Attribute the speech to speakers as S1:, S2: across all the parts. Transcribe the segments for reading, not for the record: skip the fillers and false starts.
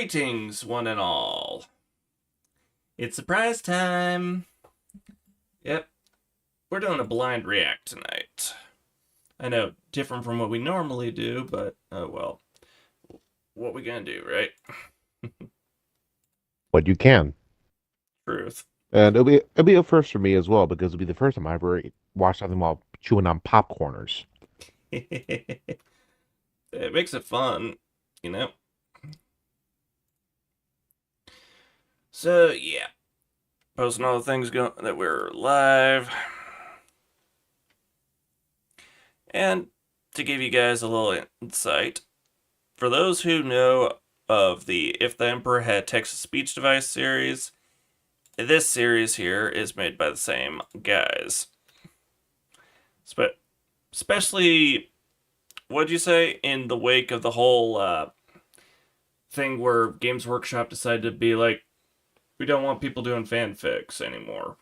S1: Greetings, one and all. It's surprise time. Yep, we're doing a blind react tonight. I know, different from what we normally do, but oh well. What we gonna do, right?
S2: What you can.
S1: Truth.
S2: And it'll be a first for me as well because it'll be the first time I ever watched something while chewing on popcorners.
S1: It makes it fun, you know? So, yeah. Posting all the things that we're live. And to give you guys a little insight, for those who know of the If the Emperor Had Text-to-Speech Device series, this series here is made by the same guys. Especially, what'd you say, in the wake of the whole thing where Games Workshop decided to be like, we don't want people doing fanfics anymore.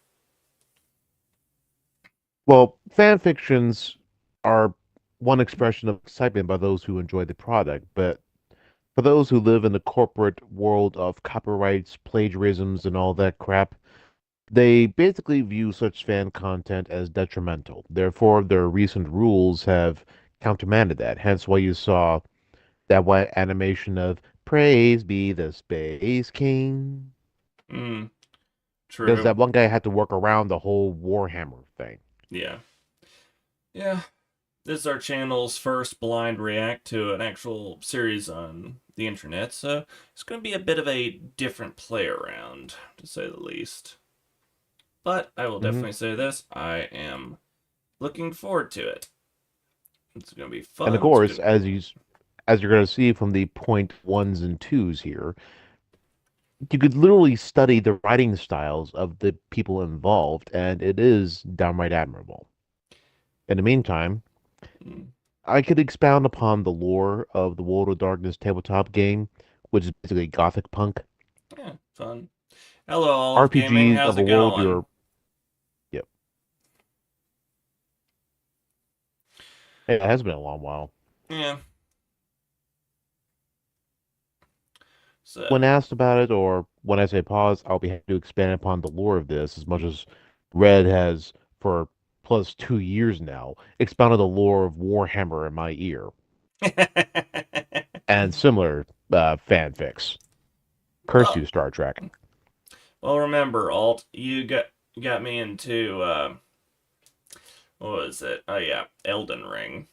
S2: Well, fan fictions are one expression of excitement by those who enjoy the product, but for those who live in the corporate world of copyrights, plagiarisms, and all that crap, they basically view such fan content as detrimental. Therefore, their recent rules have countermanded that. Hence why you saw that one animation of "Praise be the Space King."
S1: Hmm,
S2: Because
S1: true.
S2: that one guy had to work around the whole Warhammer thing.
S1: Yeah. Yeah. This is our channel's first blind react to an actual series on the internet, so it's going to be a bit of a different play around, to say the least. But I will
S2: Hmm.
S1: definitely say this, I am looking forward to it. It's going to be
S2: And of
S1: fun. It's
S2: course,
S1: going to be.
S2: as you're going to see from the point ones and twos here, you could literally study the writing styles of the people involved, and it is downright admirable. In the meantime,
S1: Mm,
S2: I could expound upon the lore of the World of Darkness tabletop game, which is basically gothic punk.
S1: yeah, fun. Hello, Olive Gaming.
S2: RPGs
S1: How's
S2: of a
S1: it
S2: world
S1: going?
S2: you're, yep. It has been a long while.
S1: Yeah. So,
S2: When asked about it, or when I say pause, I'll be happy to expand upon the lore of this as much as Red has, for plus 2 years now, expounded the lore of Warhammer in my ear and similar fanfics. Curse
S1: well,
S2: you, Star Trek.
S1: remember, Alt, you got me into what was it? Oh yeah, Elden Ring.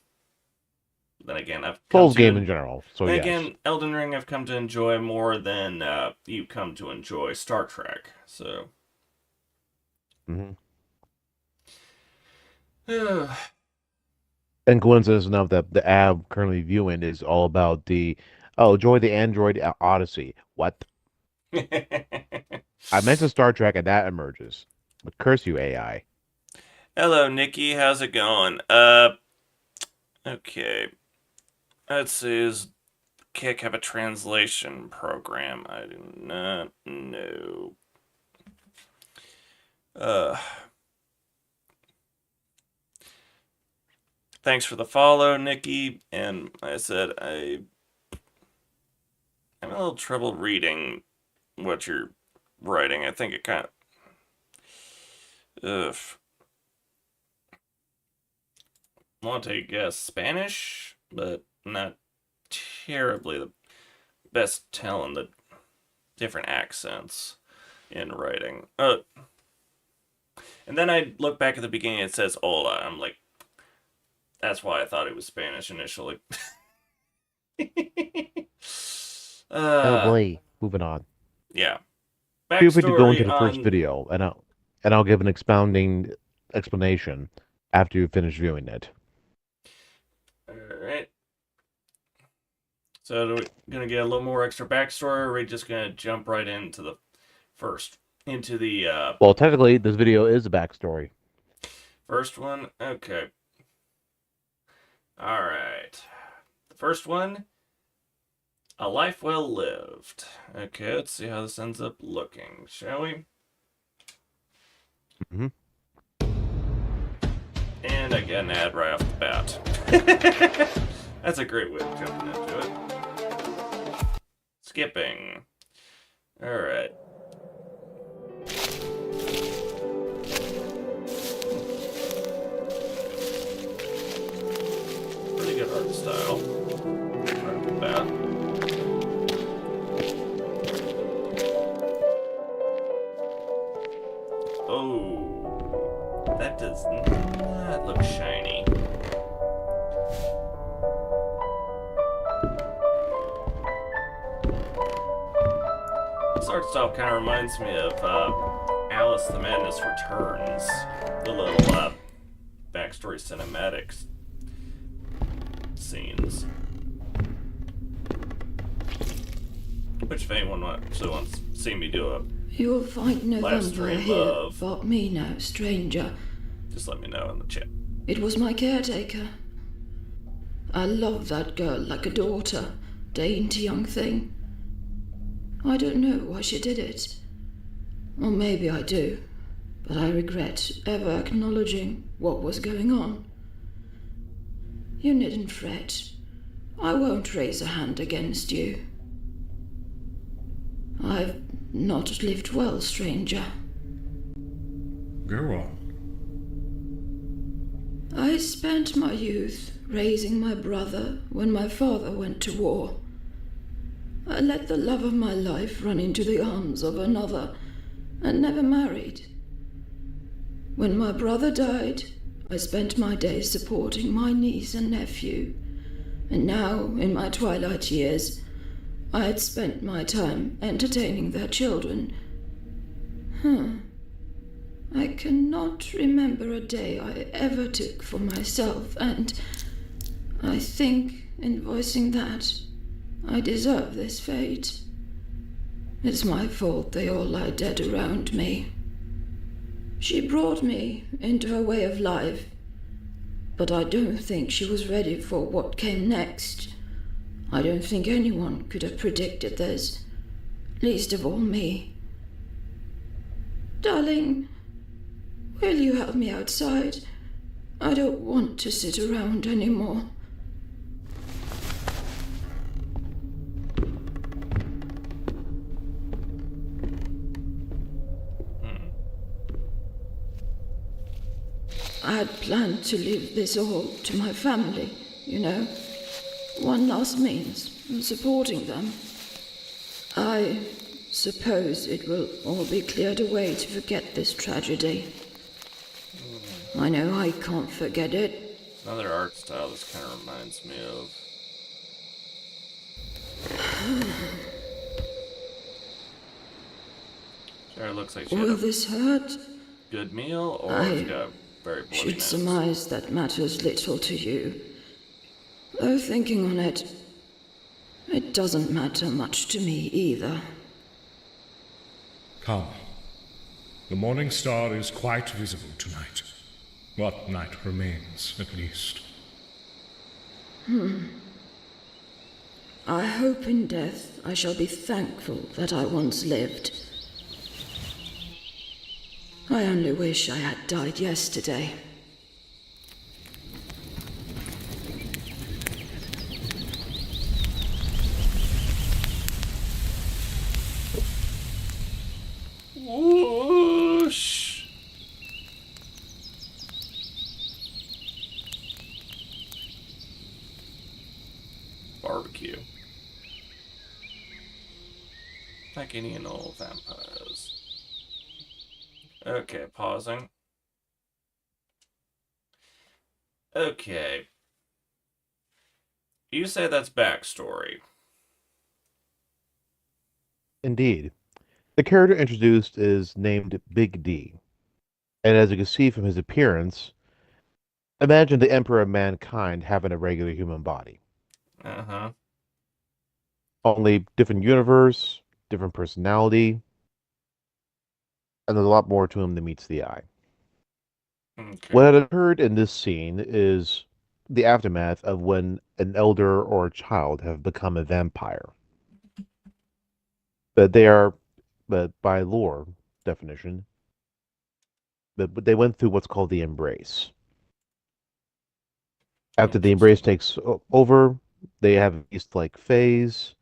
S1: Then again, I've come
S2: Souls game
S1: to
S2: in general, so
S1: then
S2: yes.
S1: again, Elden Ring I've come to enjoy more than you come to enjoy Star Trek. So,
S2: Hmm.
S1: yeah.
S2: And coincidence enough that the ad I'm currently viewing is all about joy the Android Odyssey. What? I mentioned Star Trek and that emerges. But curse you, AI.
S1: Hello, Nikki. How's it going? Okay. Let's see. Does Kick have a translation program? I do not know. Uh, Thanks for the follow, Nikki. And like I said, I'm a little trouble reading what you're writing. I think it kind of. Ugh. Want to guess Spanish, but not terribly the best telling the different accents in writing. And then I look back at the beginning. It says "Hola." I'm like, that's why I thought it was Spanish initially.
S2: Oh
S1: uh,
S2: boy. Moving on.
S1: yeah.
S2: Feel free to go into
S1: Backstory
S2: the first
S1: on.
S2: video and I'll give an expounding explanation after you finish viewing it.
S1: All right. So we're gonna get a little more extra backstory. Or are we just gonna jump right into the first into the
S2: Well, technically, this video is a backstory.
S1: first one? Okay. All right. The first one, a life well lived. Okay, let's see how this ends up looking, shall we?
S2: Hmm.
S1: And I get an ad right off the bat. That's a great way of jumping into it. Let's skipping. Alright. Pretty good art style. Right with that. Oh, that does not look shiny. This art style kind of reminds me of Alice the Madness Returns. The little backstory cinematics scenes. Which if anyone actually wants to see me do a
S3: You'll find November
S1: stream
S3: here,
S1: of-
S3: but me no stranger.
S1: just let me know in the chat.
S3: It was my caretaker. I love that girl like a daughter, dainty young thing. I don't know why she did it. Or maybe I do, but I regret ever acknowledging what was going on. You needn't fret. I won't raise a hand against you. I've not lived well, stranger.
S4: Go on.
S3: I spent my youth raising my brother when my father went to war. I let the love of my life run into the arms of another and never married. When my brother died, I spent my days supporting my niece and nephew. And now, in my twilight years, I had spent my time entertaining their children. I cannot remember a day I ever took for myself, and I think, in voicing that, I deserve this fate. It's my fault they all lie dead around me. She brought me into her way of life, but I don't think she was ready for what came next. I don't think anyone could have predicted this, least of all me. Darling, will you help me outside? I don't want to sit around anymore. I had planned to leave this all to my family, you know. One last means of supporting them. I suppose it will all be cleared away to forget this tragedy. I know I can't forget it.
S1: Another art style this kind of reminds me of. Sure, it looks like she had
S3: Will
S1: a
S3: this hurt?
S1: good meal, or
S3: I
S1: she got a very bloody
S3: Should
S1: nose.
S3: surmise that matters little to you. Though thinking on it, it doesn't matter much to me either.
S4: Come. The morning star is quite visible tonight. What night remains, at least.
S3: I hope in death I shall be thankful that I once lived. I only wish I had died yesterday.
S1: Whoosh! Barbecue. Like any and all vampires. Okay, pausing. Okay. You say that's backstory.
S2: Indeed. The character introduced is named Big D, and as you can see from his appearance, imagine the Emperor of Mankind having a regular human body.
S1: Uh-huh.
S2: Only different universe, different personality, and there's a lot more to him than meets the eye.
S1: Okay.
S2: What had occurred in this scene is the aftermath of when an elder or a child have become a vampire. But they are, but by lore definition, but they went through what's called the embrace. After the embrace takes over, they have a beast-like phase.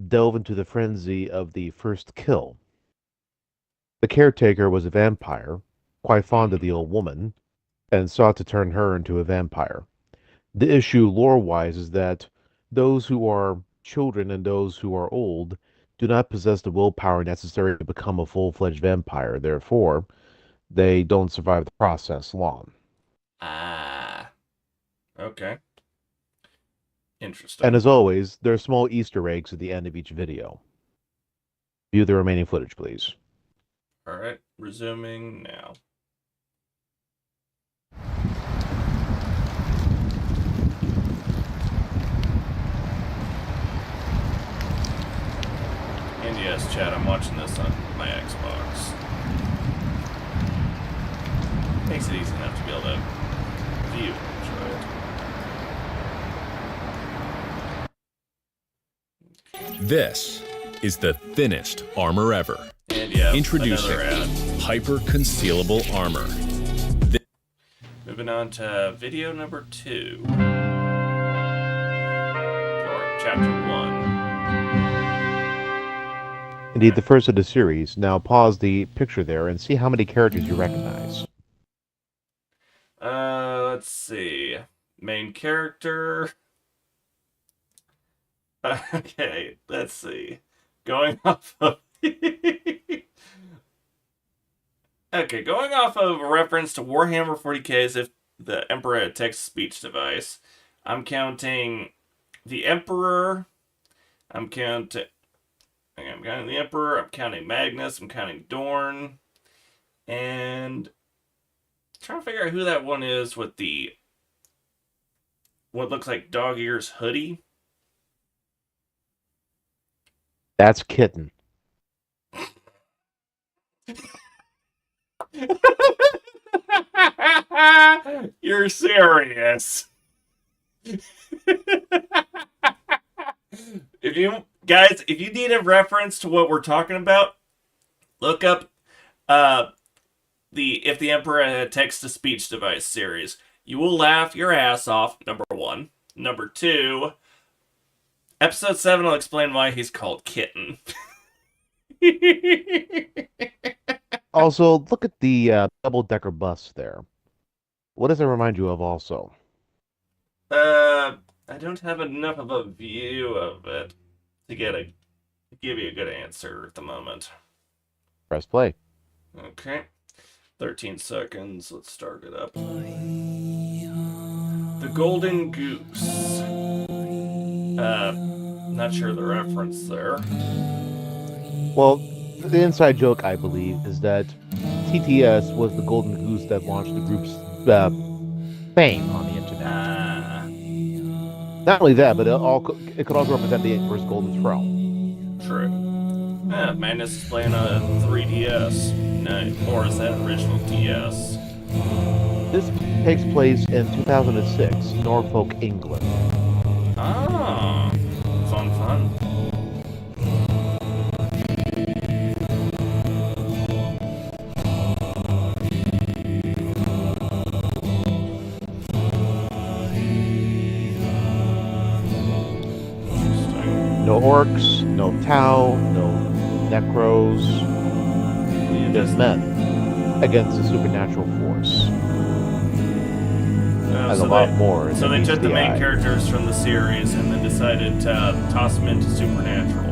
S2: delve into the frenzy of the first kill. The caretaker was a vampire, quite fond of the old woman, and sought to turn her into a vampire. The issue lore-wise is that those who are children and those who are old do not possess the willpower necessary to become a full-fledged vampire. Therefore, they don't survive the process long.
S1: Ah. Okay. Interesting.
S2: And as always, there are small Easter eggs at the end of each video. View the remaining footage, please.
S1: All right, resuming now. And yes, chat, I'm watching this on my Xbox. Makes it easy enough to be able to view and enjoy it.
S5: This is the thinnest armor ever.
S1: And yeah,
S5: Introducing
S1: another ad.
S5: hyper concealable armor.
S1: Moving on to video number 2. Or chapter 1.
S2: Indeed, the first of the series. Now pause the picture there and see how many characters you recognize.
S1: Let's see. Main character. Okay, let's see. Going off of... Okay, going off of a reference to Warhammer 40k as if the Emperor had a text-to-speech device, I'm counting the Emperor, I'm counting the Emperor, I'm counting Magnus, I'm counting Dorn, and I'm trying to figure out who that one is with the what looks like dog ears hoodie.
S2: That's Kitten.
S1: You're serious. If you need a reference to what we're talking about, look up the If the Emperor Had a Text-to-Speech Device series. You will laugh your ass off, number 1. Number 2, episode 7 will explain why he's called Kitten.
S2: Also, look at the double-decker bus there. What does it remind you of also?
S1: I don't have enough of a view of it to give you a good answer at the moment.
S2: Press play.
S1: Okay. 13 seconds. Let's start it up. The Golden Goose. Not sure the reference there.
S2: Well, the inside joke, I believe, is that TTS was the golden goose that launched the group's fame on the internet. Not only that, but it could also represent the Emperor's golden throne.
S1: True. Yeah, Magnus is playing a 3DS. No, or is that original DS?
S2: This takes place in 2006, Norfolk, England.
S1: Ah, fun.
S2: No orcs, no Tau, no Necros, just men against a supernatural force. And a lot more.
S1: So they took the main characters from the series and then decided to toss them into Supernatural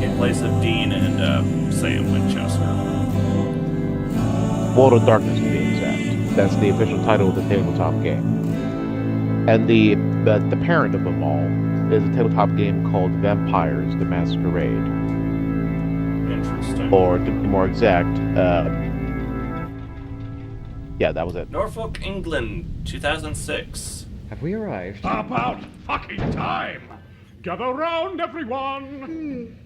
S1: in place of Dean and Sam Winchester.
S2: World of Darkness, to be exact. That's the official title of the tabletop game. And the parent of them all is a tabletop game called Vampires: The Masquerade.
S1: Interesting.
S2: Or to be more exact, yeah, that was it.
S1: Norfolk, England, 2006.
S6: Have we arrived?
S4: About fucking time! Gather round, everyone!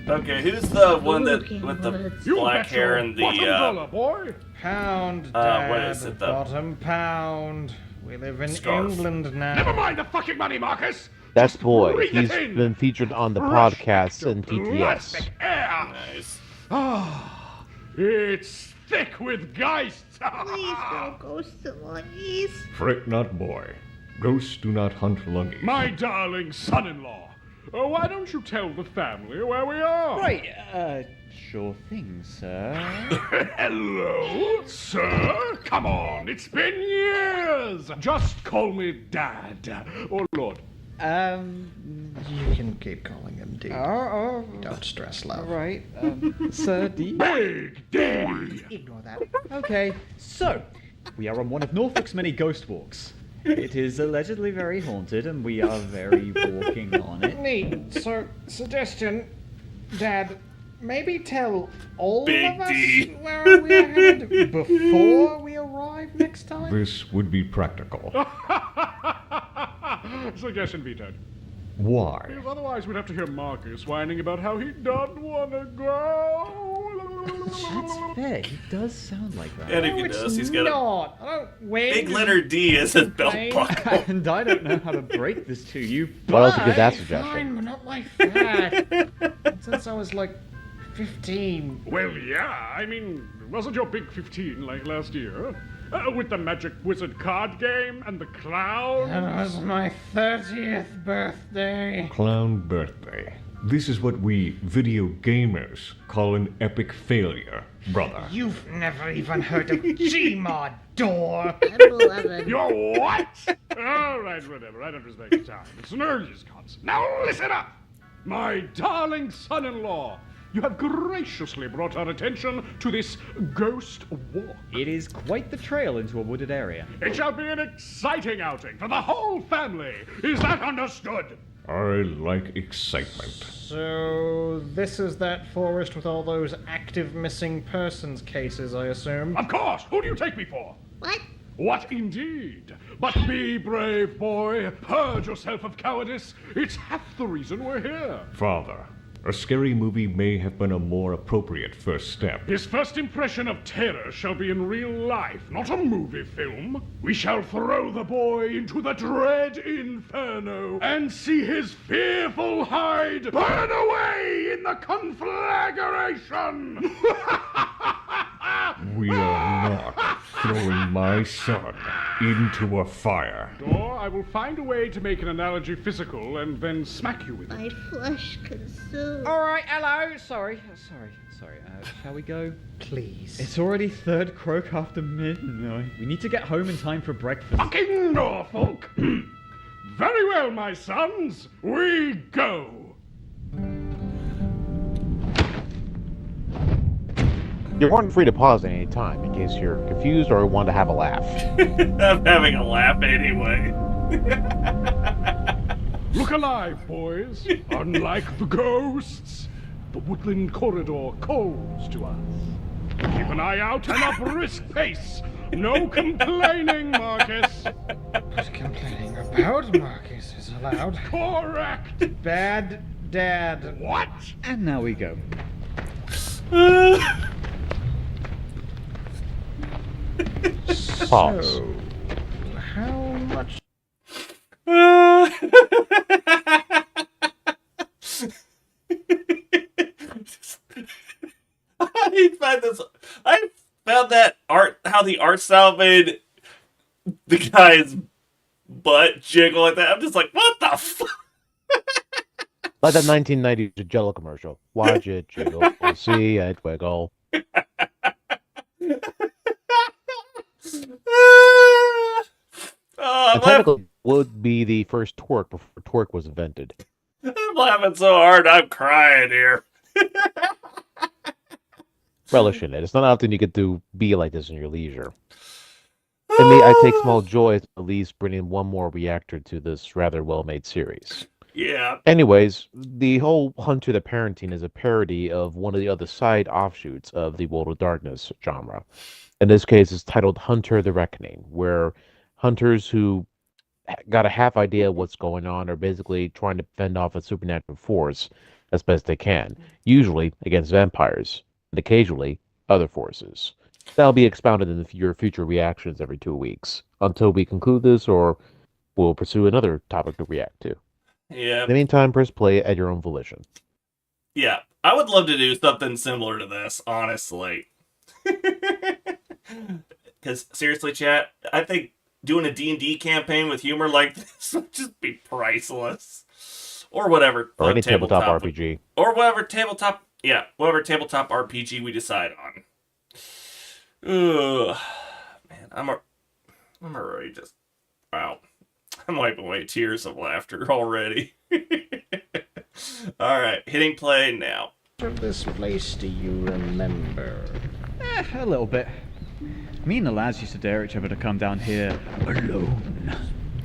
S1: Okay, who's the one that with the
S4: You
S1: black
S4: bet
S1: hair
S4: your
S1: and
S4: bottom
S1: the
S4: dollar, boy!
S6: Pound,
S1: what
S6: Dad.
S1: is it, the-
S6: Bottom pound. We live in
S1: Scarf.
S6: England now.
S4: Never mind the fucking money, Marcus!
S2: That's
S4: Just
S2: Boy.
S4: breathe
S2: He's
S4: it in.
S2: been featured on the
S4: Rush
S2: podcast
S4: to
S2: and TTS.
S4: plastic air.
S1: nice?
S4: Ah, it's thick with geists.
S7: Please don't ghost the monkeys.
S8: Fret not, boy. Ghosts do not hunt lungies.
S4: My darling son-in-law, Oh, why don't you tell the family where we are?
S8: Right, sure thing, sir.
S4: Hello, sir? Come on, it's been years! Just call me Dad, or Lord.
S6: You can keep calling him dude. Don't stress, love.
S8: Right, Sir D.
S4: Big D!
S6: Ignore that.
S8: Okay, so, we are on one of Norfolk's many ghost walks. It is allegedly very haunted, and we are very walking on it.
S6: Neat. So, suggestion, Dad, maybe tell all
S1: Big
S6: of us
S1: D.
S6: where we are headed before we arrive next time?
S4: This would be practical. Suggestion vetoed.
S9: Why?
S4: Because otherwise we'd have to hear Marcus whining about how he doesn't want to go.
S8: That's fair, he does sound like that.
S1: And if
S6: No,
S1: he
S6: it's
S1: does, he's got a
S6: not. I don't win.
S1: big letter D as his belt
S6: Fine.
S1: buckle.
S8: And I don't know how to break this to you,
S2: What else
S8: but...
S2: could that
S6: Fine,
S2: suggestion?
S6: but not like that. Since I was like 15.
S4: Well, yeah, I mean, wasn't your big 15 like last year? With the Magic Wizard card game and the clown?
S6: That was my 30th birthday.
S9: Clown birthday. This is what we video gamers call an epic failure, brother.
S6: You've never even heard of Gmod door.
S7: I'm 11.
S4: You're what? All right, whatever. I don't respect your time. It's an earliest concert. Now listen up! My darling son-in-law, you have graciously brought our attention to this ghost walk.
S8: It is quite the trail into a wooded area.
S4: It shall be an exciting outing for the whole family. Is that understood?
S9: I like excitement.
S6: So, this is that forest with all those active missing persons cases, I assume?
S4: Of course! Who do you take me for?
S7: What?
S4: What indeed? But be brave, boy. Purge yourself of cowardice. It's half the reason we're here.
S9: Father, a scary movie may have been a more appropriate first step.
S4: His first impression of terror shall be in real life, not a movie film. We shall throw the boy into the dread inferno and see his fearful hide burn away in the conflagration.
S9: We are not throwing my son into a fire.
S4: Or I will find a way to make an analogy physical and then smack you with it.
S7: My flesh consumed.
S6: Alright, hello. Sorry.
S8: Shall we go?
S6: Please.
S8: It's already third croak after midnight. We need to get home in time for breakfast.
S4: Fucking Norfolk! Very well, my sons. We go.
S2: You're more than free to pause at any time in case you're confused or want to have a laugh.
S1: I'm having a laugh anyway.
S4: Look alive, boys. Unlike the ghosts, the woodland corridor calls to us. Keep an eye out and a brisk pace. No complaining, Marcus.
S6: But complaining about Marcus is allowed.
S4: Correct.
S6: Bad dad.
S4: What?
S8: And now we go.
S2: Pause.
S6: So, how much?
S1: I found that art, how the art style made the guy's butt jiggle like that. I'm just like, what the fuck?
S2: Like that 1990s Jello commercial. Watch it jiggle, see it wiggle. And technically, would be the first twerk before twerk was invented.
S1: I'm laughing so hard, I'm crying here.
S2: Relish in it. It's not often you get to be like this in your leisure. In me, I take small joy to at least bringing one more reactor to this rather well-made series.
S1: Yeah.
S2: Anyways, the whole Hunter the Parenting is a parody of one of the other side offshoots of the World of Darkness genre. In this case, it's titled Hunter the Reckoning, where hunters who got a half idea of what's going on are basically trying to fend off a supernatural force as best they can, usually against vampires, and occasionally other forces. That'll be expounded in your future reactions every 2 weeks, until we conclude this or we'll pursue another topic to react to.
S1: Yeah.
S2: In the meantime, press play at your own volition.
S1: Yeah. I would love to do something similar to this, honestly. Because, seriously, chat, I think doing a D&D campaign with humor like this would just be priceless. or whatever.
S2: Or any tabletop RPG.
S1: Or whatever tabletop RPG we decide on. Ugh. Man, I'm already just... Wow. I'm wiping away tears of laughter already. Alright, hitting play now.
S6: Of this place do you remember?
S8: A little bit. Me and the lads used to dare each other to come down here alone.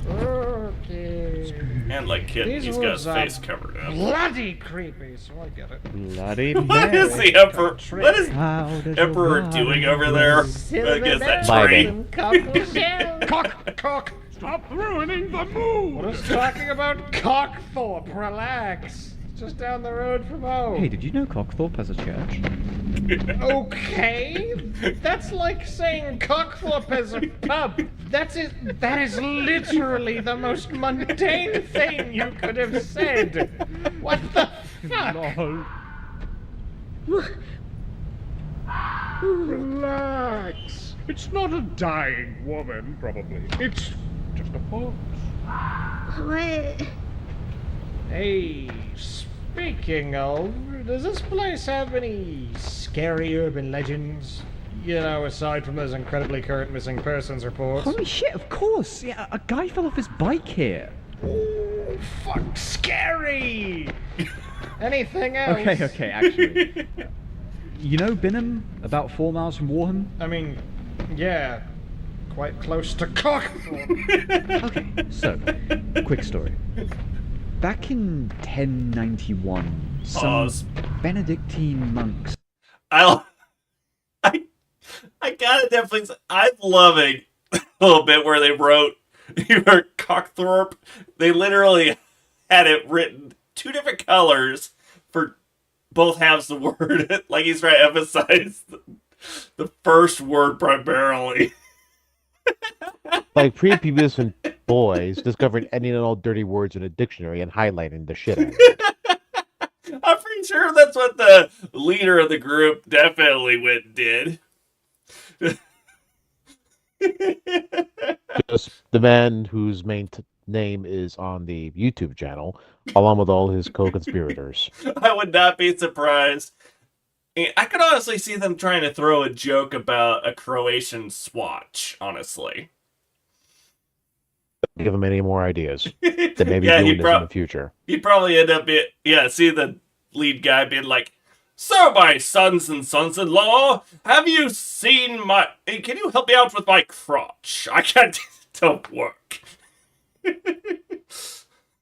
S6: Okay.
S1: And like Kit,
S6: These
S1: he's got his
S6: woods are
S1: face covered up.
S6: bloody creepy, so I get it.
S8: Bloody
S1: What is the Emperor? What is Emperor doing over there? Against that tree?
S2: Vibing.
S6: Cock!
S4: Stop ruining the mood!
S6: What is talking about Cockthorpe? Relax. It's just down the road from home.
S8: Hey, did you know Cockthorpe has a church?
S6: Okay, that's like saying Cockthorpe has a pub. That is literally the most mundane thing you could have said. What the fuck?
S4: Relax. It's not a dying woman, probably. It's just a corpse.
S7: What?
S6: Hey, speaking of, does this place have any scary urban legends? You know, aside from those incredibly current missing persons reports.
S8: Holy shit, of course! Yeah, a guy fell off his bike here.
S6: Oh, fuck, scary! Anything else?
S8: Okay, actually. You know Binham, about 4 miles from Warham?
S6: I mean, yeah, quite close to Cockthorpe.
S8: Okay, so, quick story. Back in 1091, some
S1: Pause.
S8: Benedictine monks...
S1: I gotta definitely say, I'm loving a little bit where they wrote Cockthorpe. They literally had it written 2 different colors for both halves of the word. Like he's trying to emphasize the first word primarily.
S2: Like prepubescent boys discovering any and all dirty words in a dictionary and highlighting the shit out of it.
S1: I'm pretty sure that's what the leader of the group definitely went and did.
S2: Just the man whose main name is on the YouTube channel, along with all his co-conspirators.
S1: I would not be surprised. I could honestly see them trying to throw a joke about a Croatian swatch, honestly.
S2: Give him any more ideas. They may be
S1: Yeah,
S2: doing this in the future.
S1: He'd probably end up see the lead guy being like, "So, my sons and sons-in-law, have you seen my... Hey, can you help me out with my crotch? I can't... don't work."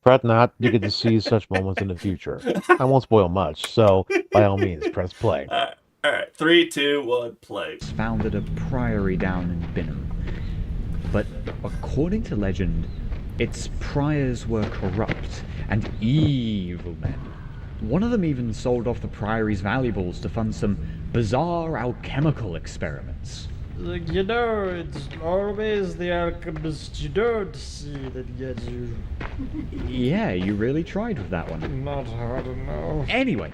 S2: Fret not, you get to see such moments in the future. I won't spoil much, so by all means, press play.
S1: Alright, 3, 2, 1, play.
S8: founded a priory down in Binham. But according to legend, its priors were corrupt and evil men. One of them even sold off the priory's valuables to fund some bizarre alchemical experiments.
S6: You know, it's always the alchemist you don't see that gets you.
S8: Yeah, you really tried with that one.
S6: Not hard enough.
S8: Anyway,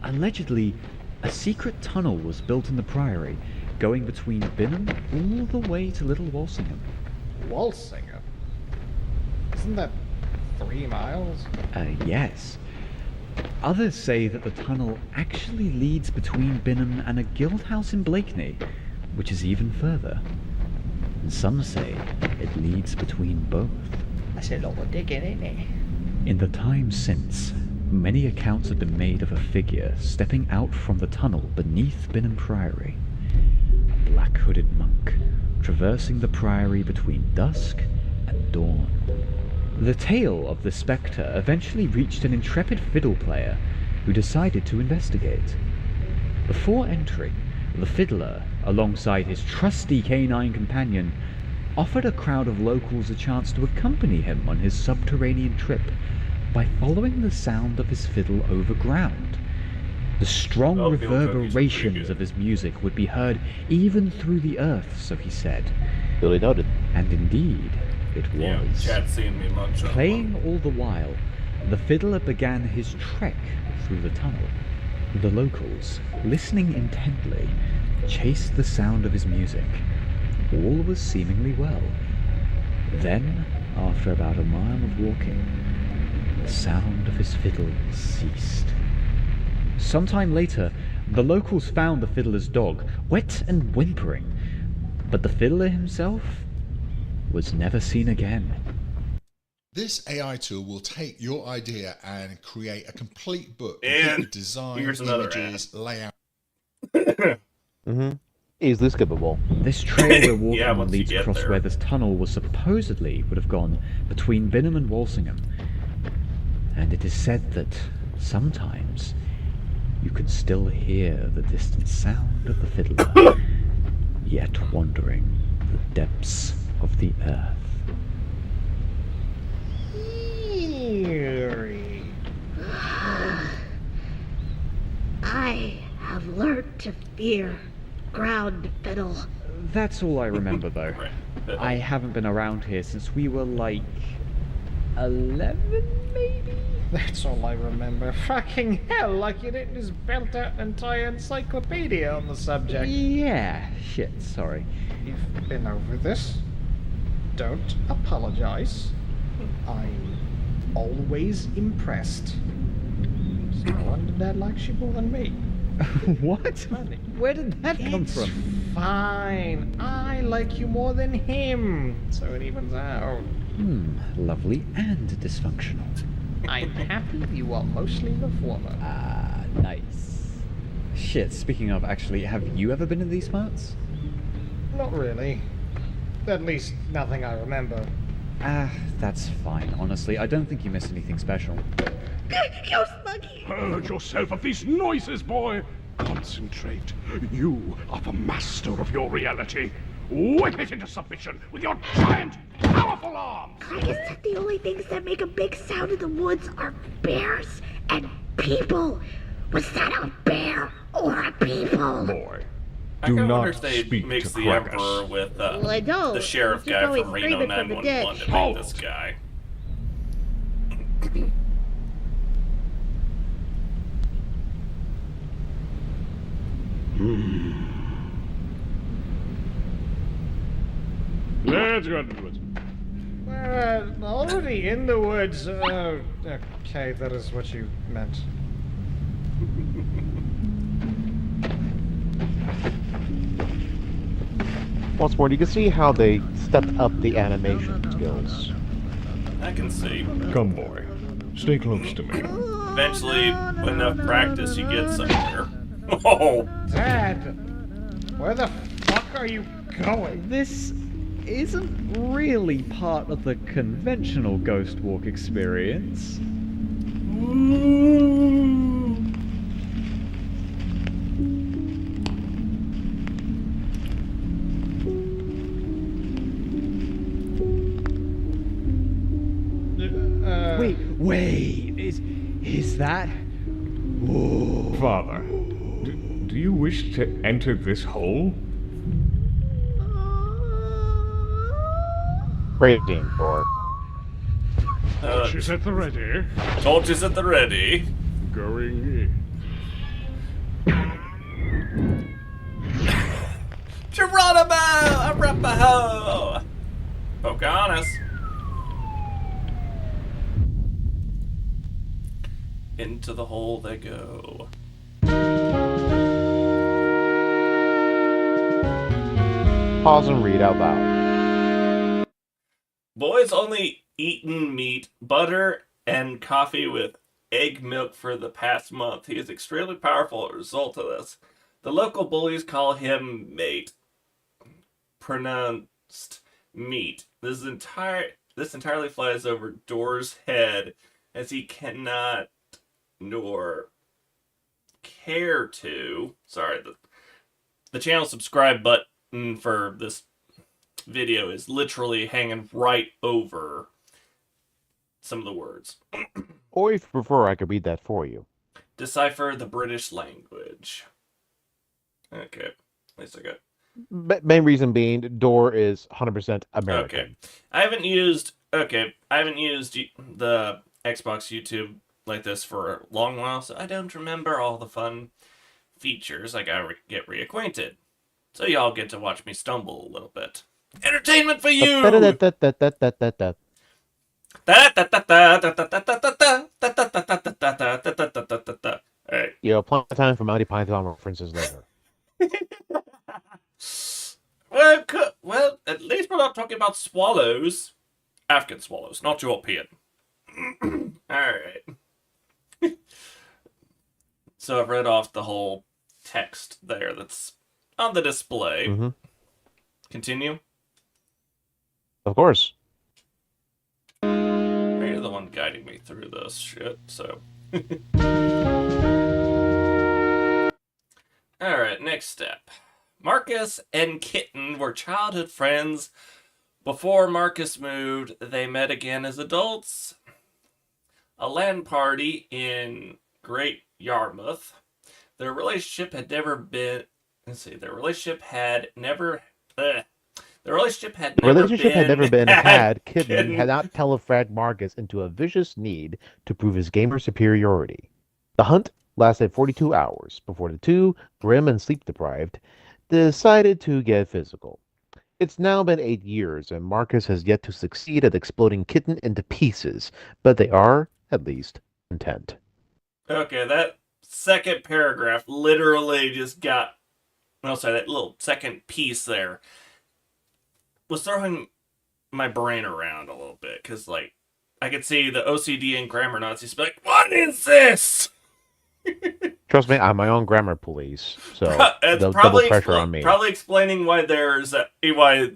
S8: allegedly, a secret tunnel was built in the priory, going between Binham all the way to Little Walsingham.
S6: Walsingham? Isn't that 3 miles?
S8: Yes. Others say that the tunnel actually leads between Binham and a guild house in Blakeney, which is even further. And some say it leads between both.
S6: That's a lot of digging, ain't it?
S8: In the time since, many accounts have been made of a figure stepping out from the tunnel beneath Binham Priory. A black-hooded monk, traversing the priory between dusk and dawn. The tale of the spectre eventually reached an intrepid fiddle player who decided to investigate. Before entering, the fiddler, alongside his trusty canine companion, offered a crowd of locals a chance to accompany him on his subterranean trip by following the sound of his fiddle over ground. The strong reverberations of his music would be heard even through the earth, so he said.
S2: Duly noted.
S8: And indeed, it was.
S1: Yeah, chat's seeing me munch on
S8: Playing all the while, the fiddler began his trek through the tunnel. The locals, listening intently, chased the sound of his music. All was seemingly well. Then, after about a mile of walking, the sound of his fiddle ceased. Sometime later, the locals found the fiddler's dog, wet and whimpering, but the fiddler himself was never seen again.
S10: This AI tool will take your idea and create a complete book,
S1: And
S10: complete with design,
S1: here's another
S10: images, layout.
S2: Easily skippable.
S8: This trail we're walking
S1: Yeah,
S8: on
S1: once you
S8: leads
S1: get
S8: across
S1: there.
S8: where this tunnel was supposedly would have gone between Binham and Walsingham. And it is said that sometimes you can still hear the distant sound of the fiddler, yet wandering the depths of the earth.
S6: Eerie.
S7: I have learned to fear ground fiddle.
S8: That's all I remember, though.
S1: Right.
S8: I haven't been around here since we were like 11, maybe?
S6: That's all I remember. Fucking hell, like you didn't just belt out an entire encyclopedia on the subject.
S8: Yeah, shit, sorry.
S6: You've been over this. Don't apologize. I'm always impressed. So I wonder Dad likes you more than me.
S8: What?
S6: Funny.
S8: Where did that come
S6: It's
S8: from?
S6: fine. I like you more than him. So it evens out.
S8: Lovely and dysfunctional.
S6: I'm happy you are mostly the former.
S8: Ah, nice. Shit, speaking of, actually, have you ever been in these parts?
S6: Not really. At least nothing I remember.
S8: Ah, that's fine, honestly. I don't think you missed anything special.
S7: You sluggy!
S4: Purge yourself of these noises, boy. Concentrate. You are the master of your reality. Whip it into submission with your giant, powerful arms.
S7: I guess that the only things that make a big sound in the woods are bears and people. Was that a bear or a people?
S9: Boy,
S1: I
S9: do
S1: kinda
S9: not
S1: wonder if they
S9: speak
S1: mix
S9: to
S1: the
S9: Krakus.
S1: Emperor with
S7: Well, I don't.
S1: the sheriff
S7: He's just
S1: guy
S7: always
S1: from Reno
S7: screaming from the
S1: 911 to
S4: dead.
S1: make this guy.
S4: Let's go into the woods.
S6: We're already in the woods. Okay, that is what you meant.
S2: Once more, you can see how they stepped up the animation skills.
S1: I can see.
S9: Come, boy. Stay close to me.
S1: Eventually, with enough practice, you get somewhere. Oh,
S6: Dad! Where the fuck are you going?
S8: This isn't really part of the conventional Ghost Walk experience. Wait, is that? Whoa.
S9: Father, do you wish to enter this hole?
S2: Great game, Thor.
S4: She's at the ready.
S1: torches at the ready.
S4: Going in.
S1: Geronimo! Arapaho! Pocahontas. Into the hole they go.
S2: Pause and read out loud.
S1: Boy's only eaten meat, butter, and coffee with egg milk for the past month. He is extremely powerful as a result of this. The local bullies call him Mate. Pronounced meat. This entirely flies over Door's head, as he cannot nor care to. Sorry, the channel subscribe button for this video is literally hanging right over some of the words.
S2: Or if you prefer, I could read that for you.
S1: Decipher the British language. Okay, at least I got.
S2: Main reason being, Door is 100% American.
S1: Okay, I haven't used the Xbox YouTube like this for a long while, so I don't remember all the fun features. I gotta get reacquainted. So y'all get to watch me stumble a little bit. Entertainment for you! Alright.
S2: You'll plenty of time for Monty Python references later.
S1: Well, at least we're not talking about swallows. African swallows, not European. Alright. So I've read off the whole text there that's on the display.
S2: Mm-hmm.
S1: Continue.
S2: Of course.
S1: You're the one guiding me through this shit, so. Alright, next step. Marcus and Kitten were childhood friends. Before Marcus moved, they met again as adults. A LAN party in Great Yarmouth. Their relationship had never been. Let's see. Their relationship had never. The relationship had never been
S2: had. Kitten had not telefragged Marcus into a vicious need to prove his gamer superiority. The hunt lasted 42 hours before the two, grim and sleep-deprived, decided to get physical. It's now been 8 years, and Marcus has yet to succeed at exploding Kitten into pieces, but they are, at least, content.
S1: Okay, that second paragraph literally just got. Well, sorry, that little second piece there was throwing my brain around a little bit, because, like, I could see the OCD and grammar Nazis be like, what is this?
S2: Trust me, I'm my own grammar police, so
S1: It's
S2: they'll
S1: probably
S2: double pressure on me.
S1: Probably explaining why why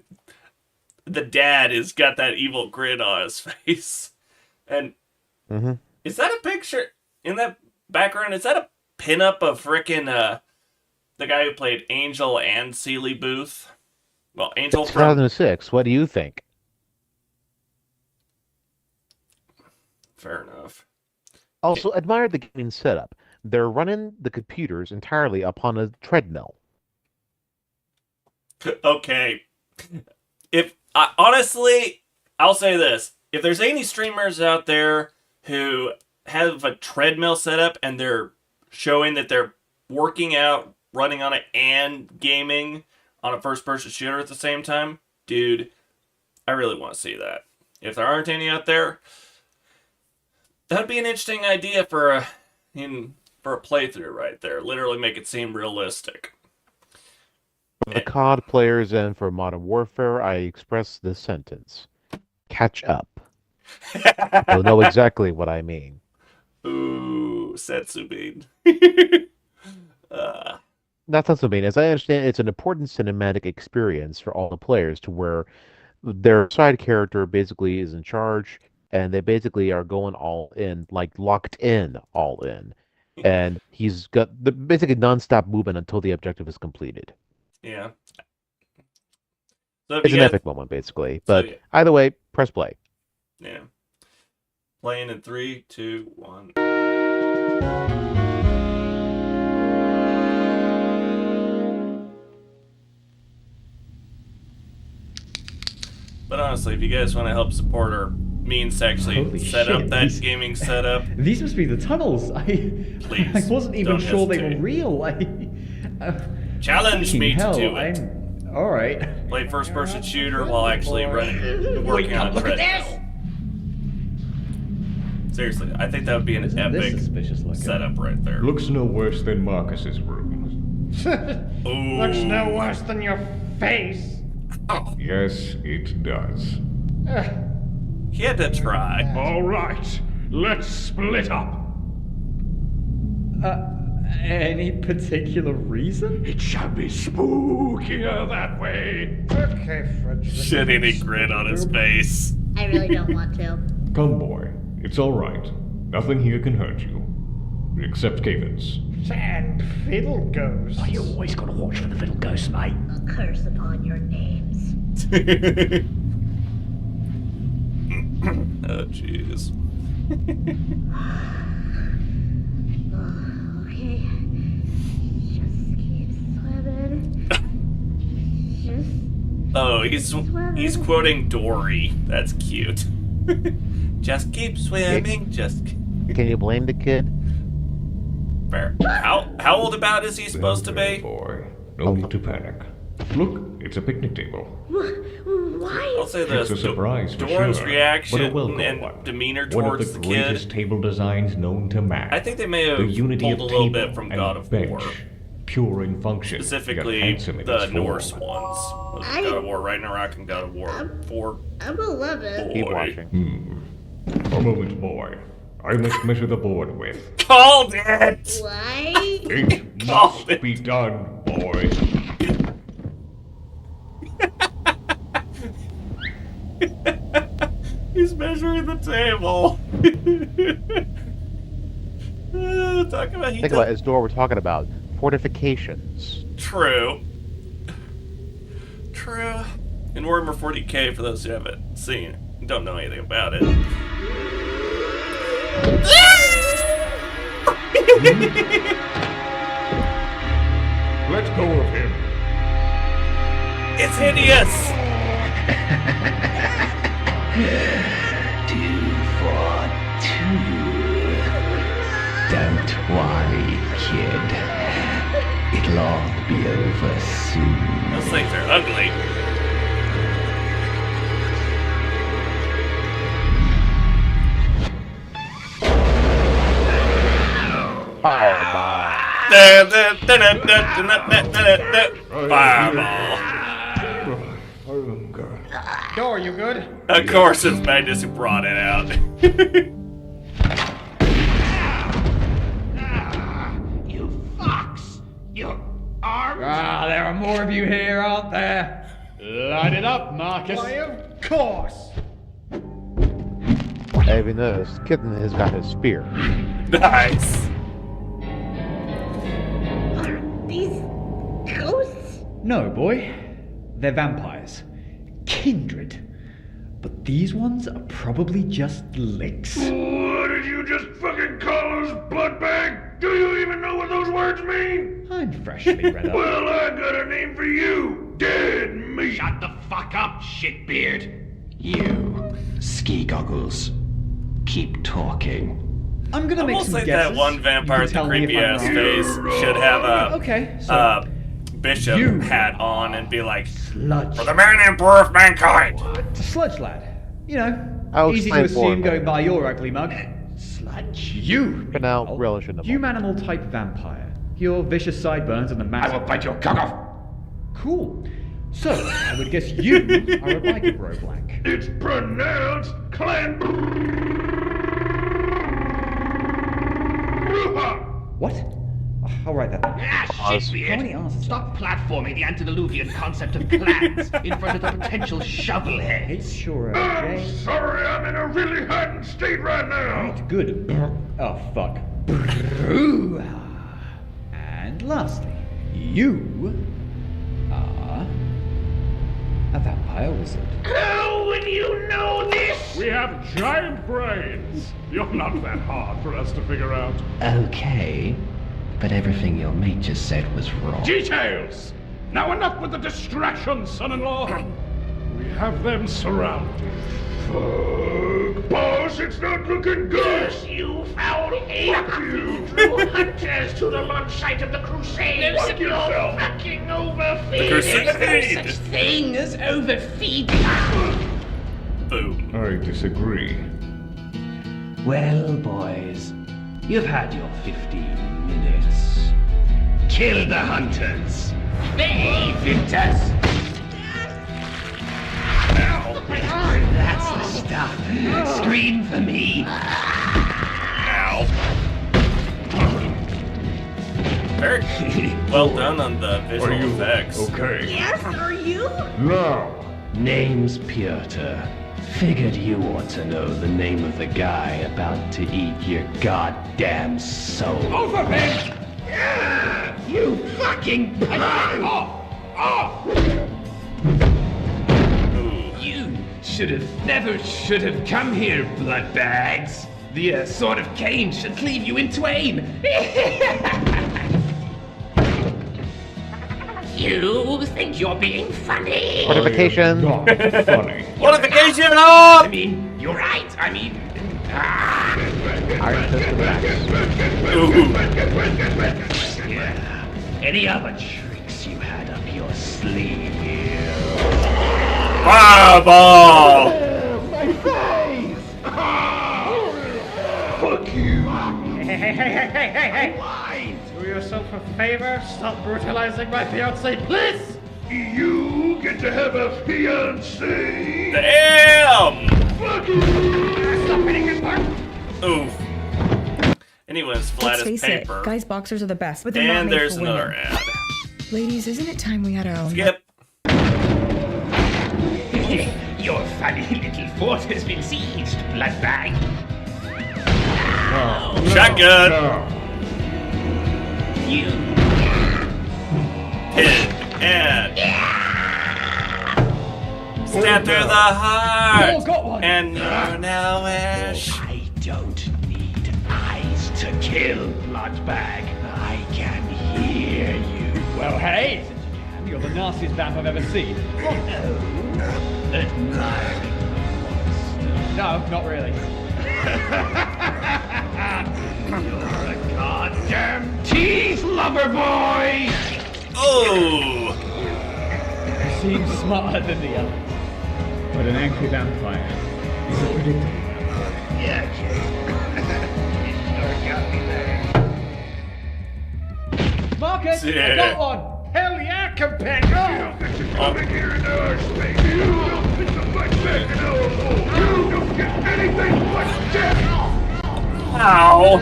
S1: the dad has got that evil grin on his face. And is that a picture in that background? Is that a pinup of frickin' the guy who played Angel and Seeley Booth? Well, Angel
S2: It's
S1: from
S2: 2006. What do you think?
S1: Fair enough.
S2: Also, admire the gaming setup. They're running the computers entirely upon a treadmill.
S1: Okay. Honestly, I'll say this. If there's any streamers out there who have a treadmill setup and they're showing that they're working out, running on it, and gaming on a first-person shooter at the same time, dude, I really want to see that. If there aren't any out there, that'd be an interesting idea for a playthrough right there. Literally make it seem realistic.
S2: For the COD players and for Modern Warfare, I express this sentence. Catch up. You'll know exactly what I mean.
S1: Ooh, Setsubin.
S2: That's not so mean. As I understand, it's an important cinematic experience for all the players to where their side character basically is in charge, and they basically are going all in, like locked in, all in. And he's got the basically non-stop movement until the objective is completed.
S1: Yeah. So
S2: It's an epic moment, basically. But
S1: yeah.
S2: Either way, press play.
S1: Yeah. Playing in 3, 2, 1. But honestly, if you guys want to help support our means to actually
S8: Holy
S1: set
S8: shit,
S1: up that gaming setup,
S8: These must be the tunnels.
S1: Please,
S8: I wasn't even
S1: don't
S8: sure they
S1: hesitate.
S8: were real.
S1: challenge
S8: Fucking
S1: me
S8: hell,
S1: to do it.
S8: All right.
S1: Play first-person shooter while actually working on a treadmill. Seriously, I think that would be an
S8: Isn't this
S1: epic
S8: suspicious looking?
S1: setup right there.
S9: Looks no worse than Marcus's room.
S1: Ooh.
S6: Looks no worse than your face.
S9: Yes, it does.
S1: He had to try.
S4: All right, let's split up.
S8: Any particular reason?
S4: It shall be spookier that way.
S6: Okay, French.
S1: Shitting a grin on his face.
S7: I really don't want to.
S9: Come, boy. It's all right. Nothing here can hurt you. Except Cavens.
S6: And fiddle ghosts.
S8: You always gotta watch for the little ghosts, mate.
S7: A curse upon your names.
S1: Oh, jeez.
S7: Okay. Just keep swimming. Just
S1: Oh, he's quoting Dory. That's cute. Just keep swimming.
S2: Can you blame the kid?
S1: Fair. How old about is he supposed to
S9: There,
S1: be?
S9: boy. No need to panic. Look, it's a picnic table.
S7: why
S1: will say
S9: It's
S1: this:
S9: a surprise for
S1: Doran's
S9: sure,
S1: reaction
S9: but a welcome
S1: and
S9: one.
S1: demeanor
S9: One of
S1: towards
S9: the
S1: the
S9: greatest
S1: kid,
S9: table designs known to man.
S1: I think they may have
S9: the unity
S1: pulled
S9: of
S1: a little
S9: table
S1: bit from
S9: and
S1: God of
S9: bench,
S1: War,
S9: pure in function, yet
S1: specifically
S9: handsome in
S1: the
S9: its
S1: Norse
S9: form.
S1: ones. Was it God of War Ragnarok and God of War 4?
S7: I'm 11.
S2: Keep
S1: Boy.
S2: watching.
S9: A moment, boy. I must measure the board with.
S1: Called it!
S7: Why?
S9: It
S1: Called
S9: must be done, boy.
S1: He's measuring the table. Talk about
S2: Think about his door we're talking about. Fortifications.
S1: True. True. In Warhammer 40k, for those who haven't seen, don't know anything about it.
S9: Let go of him.
S1: It's hideous!
S11: 2 for 2. Don't worry, kid. It'll all be over soon.
S1: Those things are ugly. Fireball.
S6: Door, you good?
S1: Of course it's Magnus who brought it out.
S11: You fox! Your arms!
S8: Ah, there are more of you here, aren't there? Light it up, Marcus.
S6: Why, of course.
S2: Have you noticed? Kitten has got his spear.
S1: Nice.
S7: Are these ghosts?
S8: No, boy. They're vampires. Kindred. But these ones are probably just licks.
S4: What did you just fucking call us, bloodbag? Do you even know what those words mean?
S8: I'm freshly read up.
S4: Well, I got a name for you. Dead meat.
S11: Shut the fuck up, shitbeard! You, ski goggles. Keep talking.
S8: I'm gonna make
S1: Almost
S8: some
S1: like
S8: guesses.
S1: that one vampire
S8: You
S1: with
S8: can
S1: the
S8: tell me if
S1: creepy
S8: I'm
S1: ass
S8: wrong.
S1: face should have a
S8: Okay, so
S1: bishop
S8: You
S1: hat on and be like,
S8: sludge.
S1: for the man emperor of mankind.
S8: A sludge lad. You know,
S2: I'll
S8: easy to
S2: explain for
S8: assume
S2: him.
S8: going by your ugly mug.
S11: Sludge?
S8: You,
S2: For now,
S8: meanwhile,
S2: relish in the
S8: human animal type vampire. Your vicious sideburns and the massive.
S11: I will bite your cock off!
S8: Cool. So, I would guess you are a biker bro black.
S4: It's pronounced clan.
S8: What? Oh, I'll write that down.
S11: Ah,
S8: How
S11: shitbeard!
S8: many answers?
S11: Stop platforming the antediluvian concept of clans in front of the potential shovelhead.
S8: It's sure
S4: I'm
S8: Jay.
S4: sorry, I'm in a really heightened state right now.
S8: Right, good. Oh, fuck. And lastly, you are a vampire wizard.
S11: How would you know this?
S4: We have giant brains. You're not that hard for us to figure out.
S11: Okay, but everything your mate just said was wrong.
S4: Details! Now enough with the distractions, son-in-law. We have them surrounded. Fuck, boss, it's not looking good.
S11: You foul ape! You drew hunters to the launch site of the crusade.
S4: Fuck yourself.
S11: Fucking overfeed.
S1: Crusade.
S11: There's no such thing as overfeed.
S1: Boom.
S9: I disagree.
S11: Well, boys, you've had your 15 minutes. Kill the hunters. They victors. That's the stuff. Scream for me.
S1: Ow. Very well done on the visual
S9: Are you
S1: effects.
S9: okay?
S7: Yes, are you?
S9: Now,
S11: Name's Pyotr. Figured you ought to know the name of the guy about to eat your goddamn soul.
S4: Over him!
S11: You fucking pig! You never should have come here, bloodbags. The sword of Cain should cleave you in twain. You think you're being funny?
S2: Fortification.
S9: not funny.
S1: Fortification
S11: I
S1: up!
S11: mean, you're right. I mean,
S2: Iron Fist to the max.
S11: yeah. Any other tricks you had up your sleeve?
S1: Fireball!
S11: My face! Fuck you!
S6: Hey! Do yourself a favor. Stop brutalizing my fiancée, please!
S4: You get to have a fiancé!
S1: Damn!
S4: Fuck you!
S6: Stop hitting his part!
S1: Oof. Anyone as flat
S12: Let's
S1: as
S12: face
S1: paper.
S12: it, guys' boxers are the best, but they're not
S1: And
S12: made
S1: there's
S12: for women.
S1: another ad.
S12: Ladies, isn't it time we had our own?
S1: Skip.
S11: Your funny little fort has been seized, bloodbag.
S1: Shotgun.
S11: You.
S1: Hit. And. Stab through the heart.
S6: Oh, got one.
S1: And you're now Ash.
S11: I don't need eyes to kill, bloodbag. I can hear you.
S8: Well, hey, since you can, you're the nastiest vamp I've ever seen.
S11: Admiring
S8: No, not really.
S11: You're a goddamn teeth lover boy!
S1: Oh!
S8: He seems smarter than the others. But an angry vampire is a predictable.
S11: Yeah, sure got me there.
S8: Marcus, I
S1: Yeah.
S8: got one!
S6: Hell yeah, companion!
S4: Coming here in our space! You don't fit the fight back in our hole! You don't get anything but death!
S1: Ow!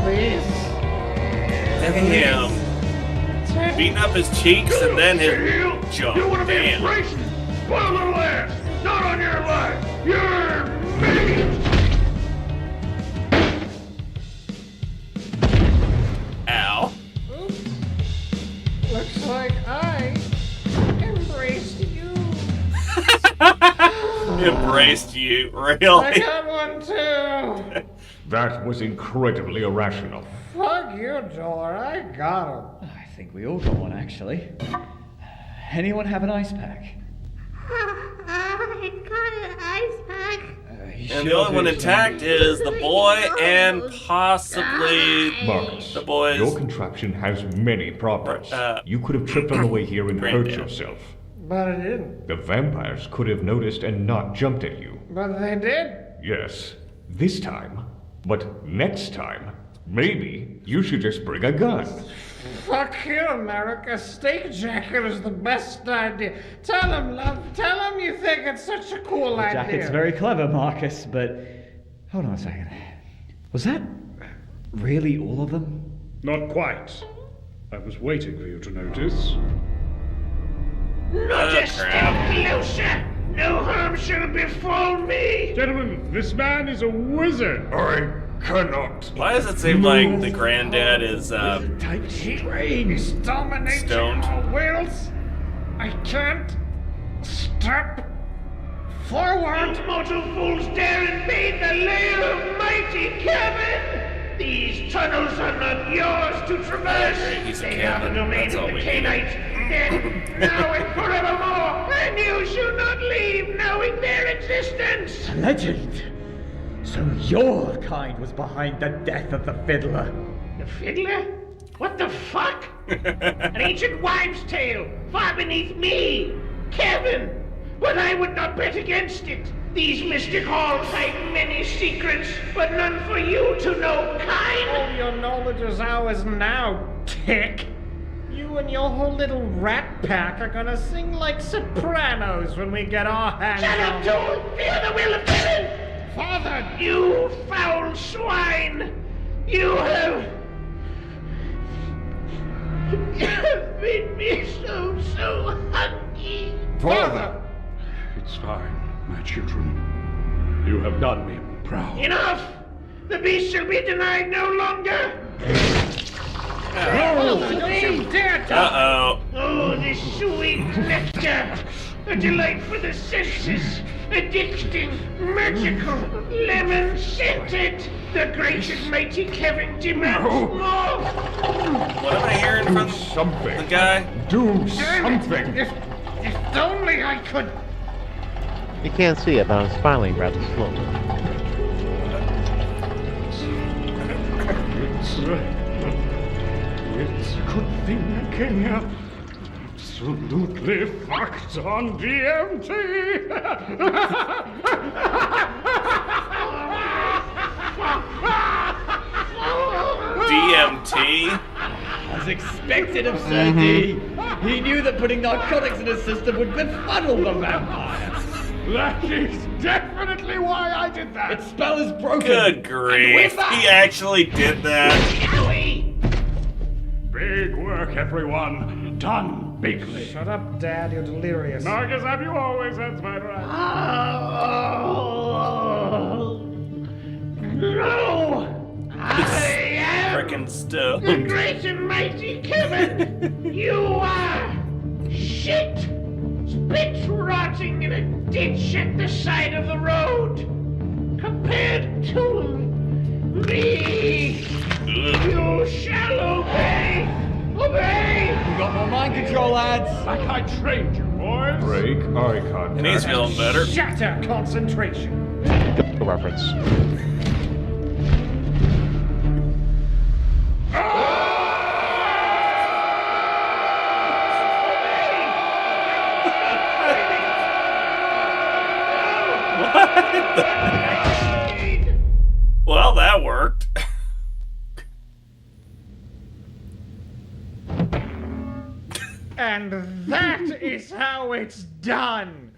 S6: Please.
S1: Damn. Beating up his cheeks and then his
S4: Heal?
S1: jump.
S4: You want to be
S1: Damn.
S4: embraced? Spoil little ass! Not on your life! You're me!
S1: Ow.
S6: Looks like I embraced you.
S1: Embraced you,
S6: I
S1: really?
S6: got one too.
S9: That was incredibly irrational.
S6: Fuck you, Door. I got him.
S8: I think we all got one, actually. Anyone have an ice pack?
S7: I got an ice pack.
S1: And the only one intact is the boy and possibly
S9: Marcus,
S1: the boys.
S9: your contraption has many problems. You could have tripped on the way here and hurt
S1: Granddad.
S9: yourself.
S6: But I didn't.
S9: The vampires could have noticed and not jumped at you.
S6: But they did.
S9: Yes, this time. But next time, maybe you should just bring a gun.
S6: Fuck you, America. Steak jacket is the best idea. Tell him, love. Tell him you think it's such a cool idea.
S8: Jacket's very clever, Marcus, but hold on a second. Was that really all of them?
S4: Not quite. I was waiting for you to notice.
S11: Not a step closer! No harm shall befall me!
S4: Gentlemen, this man is a wizard. I cannot.
S1: Why does it seem like the granddad is
S6: Tight strange. Dominating
S1: Stoned.
S6: our wills. I can't step forward.
S11: Mortal fools dare invade the lair of mighty Kevin! These tunnels are not yours to traverse.
S1: He's a
S11: They are the
S1: Kevin.
S11: domain
S1: That's
S11: of
S1: all
S11: the
S1: we
S11: Canaanites. Then, now and forevermore, and you shall not leave knowing their existence.
S8: Legend! So your kind was behind the death of the fiddler.
S11: The fiddler? What the fuck? An ancient wives' tale, far beneath me, Kevin. But I would not bet against it. These mystic halls hide many secrets, but none for you to know, kind.
S6: All your knowledge is ours now, tick. You and your whole little rat pack are gonna sing like sopranos when we get our hands
S11: Shut up,
S6: on
S11: Tool! Fear the will of Kevin!
S6: Father!
S11: You foul swine! You have made me so hungry.
S4: Father! It's fine, my children. You have done me proud.
S11: Enough! The beast shall be denied no longer!
S6: Don't you dare to!
S1: Uh-oh.
S11: Oh, this sweet nectar! A delight for the senses! Addicting, magical, lemon-scented! The great and mighty Kevin demands more!
S1: What am I hearing from
S9: Something.
S1: the guy?
S9: Do
S6: Damn it.
S9: something.
S6: If only I could.
S2: You can't see it, but I'm smiling rather slowly.
S4: It's a good thing I came here. absolutely fucked on DMT.
S1: DMT?
S8: As expected, absurdity. He knew that putting narcotics in his system would befuddle the vampire.
S4: That is definitely why I did that.
S8: Its spell is broken.
S1: Good grief. He actually did that.
S4: Big work, everyone. Done bigly.
S6: Shut up, Dad. You're delirious.
S4: Marcus, have you always had my right?
S11: No!
S1: Frickin' still.
S11: The great and mighty Kevin! You are shit! Spit rotting in a ditch at the side of the road! Compared to me! You shall obey! Obey!
S8: We got more mind control, lads!
S4: Like I trained you, boys! Break eye contact.
S1: And he's feeling better.
S6: Shatter concentration!
S2: Good reference.
S1: Well, that worked.
S6: And that is how it's done!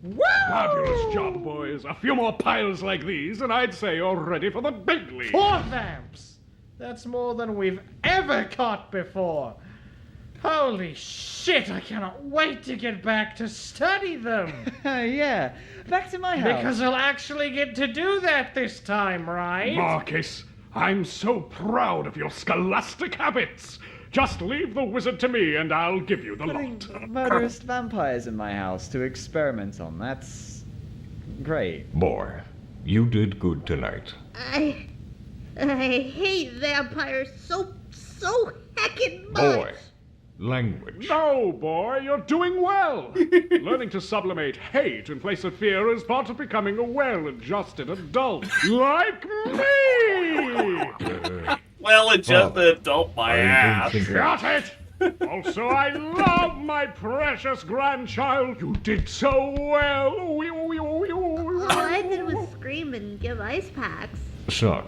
S6: Woo!
S4: Fabulous job, boys. A few more piles like these, and I'd say you're ready for the big league.
S6: 4 vamps! That's more than we've ever caught before. Holy shit, I cannot wait to get back to study them.
S8: Yeah, back to my house.
S6: Because I'll actually get to do that this time, right?
S4: Marcus, I'm so proud of your scholastic habits. Just leave the wizard to me, and I'll give you the lot.
S8: Murderous vampires in my house to experiment on. That's great.
S9: Boy, you did good tonight.
S7: I hate vampires so heckin' much.
S9: Boy, language.
S4: No, boy, you're doing well. Learning to sublimate hate in place of fear is part of becoming a well-adjusted adult. Like me!
S1: Well-adjusted adult my ass.
S4: Got it! Also, I love my precious grandchild. You did so well.
S7: All I did was scream and give ice packs.
S9: Son,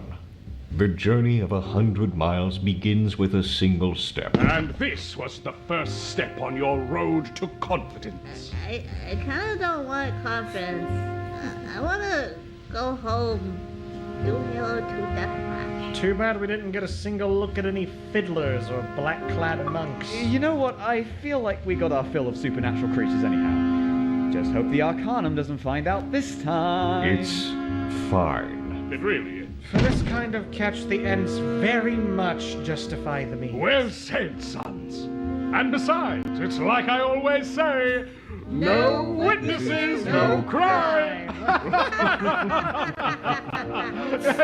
S9: the journey of 100 miles begins with a single step.
S4: And this was the first step on your road to confidence.
S7: I kind of don't want confidence. I want to go home. Do Halo 2 Deathmatch.
S6: Too bad we didn't get a single look at any fiddlers or black-clad monks.
S8: You know what? I feel like we got our fill of supernatural creatures anyhow. Just hope the Arcanum doesn't find out this time.
S9: It's fine.
S4: It really is.
S6: For this kind of catch, the ends very much justify the means.
S4: Well said, sons. And besides, it's like I always say, no witnesses, no crime. I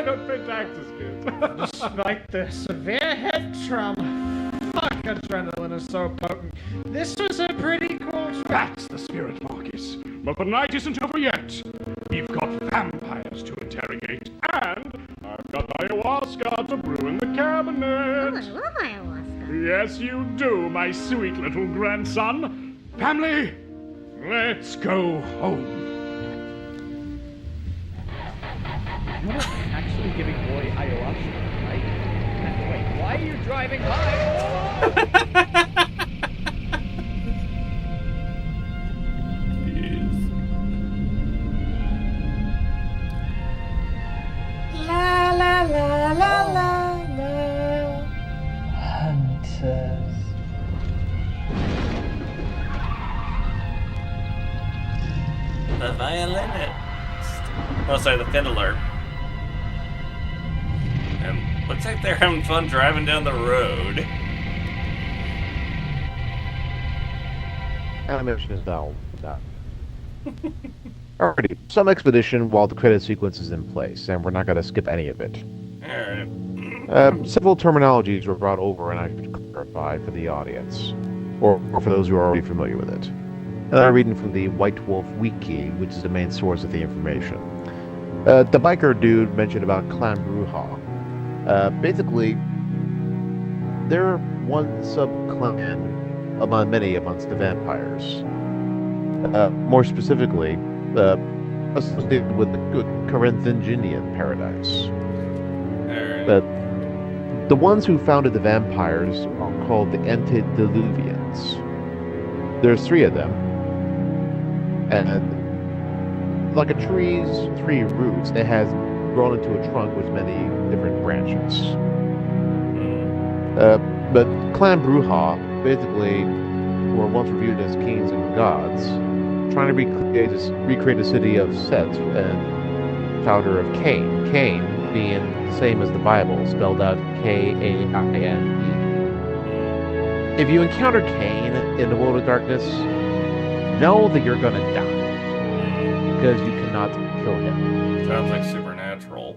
S4: don't pay taxes, kids.
S6: Despite the severe head trauma, fuck, adrenaline is so potent. This was a pretty cool trip.
S4: That's the spirit, Marcus. But the night isn't over yet. We've got vampires to interrogate, and I've got ayahuasca to brew in the cabinet.
S7: Oh, I love ayahuasca.
S4: Yes, you do, my sweet little grandson. Family, let's go home.
S8: You're not actually giving boy ayahuasca, right? And wait, why are you driving by?
S13: La la la la la la. Hunters.
S1: The violinist. Oh, sorry, the fiddler. And looks like they're having fun driving down the road.
S2: Animation is now done. Alrighty, some expedition while the credit sequence is in place, and we're not going to skip any of it.
S1: Alright.
S2: Several terminologies were brought over, and I should clarify for the audience, or for those who are already familiar with it. I'm reading from the White Wolf Wiki, which is the main source of the information. The biker dude mentioned about Clan Bruja. Basically, they're one sub-clan among many amongst the vampires. More specifically, associated with the Carinthian paradise. But the ones who founded the vampires are called the Antediluvians. There's 3 of them, and like a tree's 3 roots, it has grown into a trunk with many different branches. But Clan Bruja basically were once reviewed as kings and gods, trying to recreate a city of Set and founder of Cain. Cain being the same as the Bible, spelled out Kaine. If you encounter Cain in the world of darkness, know that you're gonna die, because you cannot kill him.
S1: Sounds like Supernatural.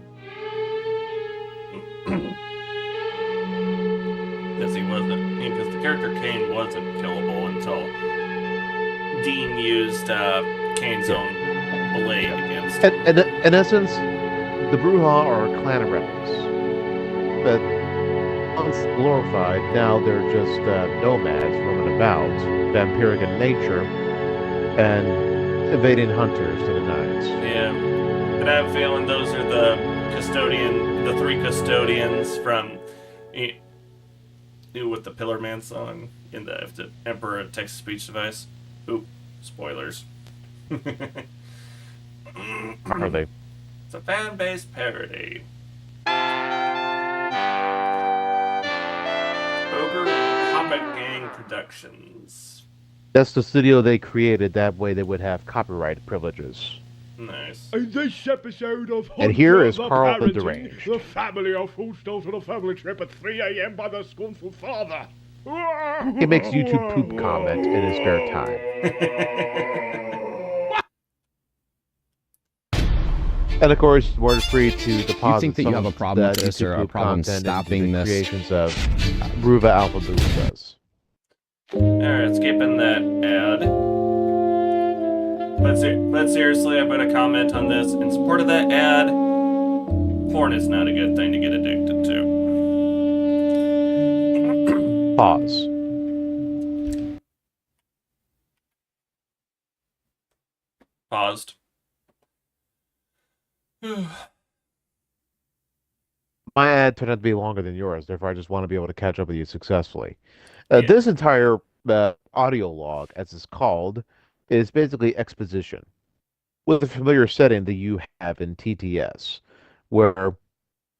S1: Because he wasn't, because the character Cain wasn't killable until Dean used Cain's own blade against him.
S2: In essence, the Bruja are a clan of rebels. But once glorified, now they're just nomads roaming about, vampiric in nature, and evading hunters to the nines.
S1: Yeah. And I have a feeling those are the 3 custodians from with the Pillar Man song in the If the Emperor a Text Speech Device. Oop, spoilers.
S2: Are they?
S1: It's a fan-based parody. Ogre Hobbit Gang Productions.
S2: That's the studio they created, that way they would have copyright privileges.
S1: Nice.
S4: In this episode of
S2: And here is Carl the Deranged.
S4: The family are forced out on a family trip at 3 a.m. by their scornful father.
S2: He makes YouTube poop comment in his spare time. And of course, we're free to deposit.
S14: You think that you have a problem with this or a problem stopping this?
S2: Creations of Ruva Alpha Boost does.
S1: Alright, skipping that ad. But seriously, I'm going to comment on this. In support of that ad, porn is not a good thing to get addicted to.
S2: Pause.
S1: Paused.
S2: My ad turned out to be longer than yours, therefore I just want to be able to catch up with you successfully.
S1: Yeah.
S2: This entire audio log, as it's called, is basically exposition, with a familiar setting that you have in TTS, where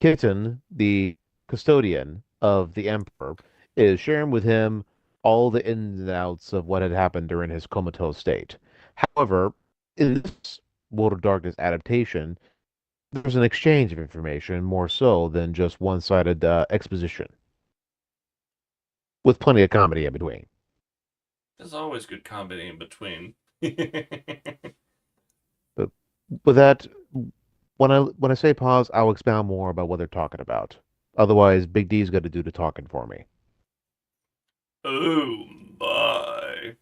S2: Kitten, the custodian of the Emperor, is sharing with him all the ins and outs of what had happened during his comatose state. However, in this World of Darkness adaptation, there's an exchange of information more so than just one-sided exposition, with plenty of comedy in between.
S1: There's always good comedy in between.
S2: But with that, when I say pause, I'll expound more about what they're talking about. Otherwise, Big D's got to do the talking for me.
S1: Oh my.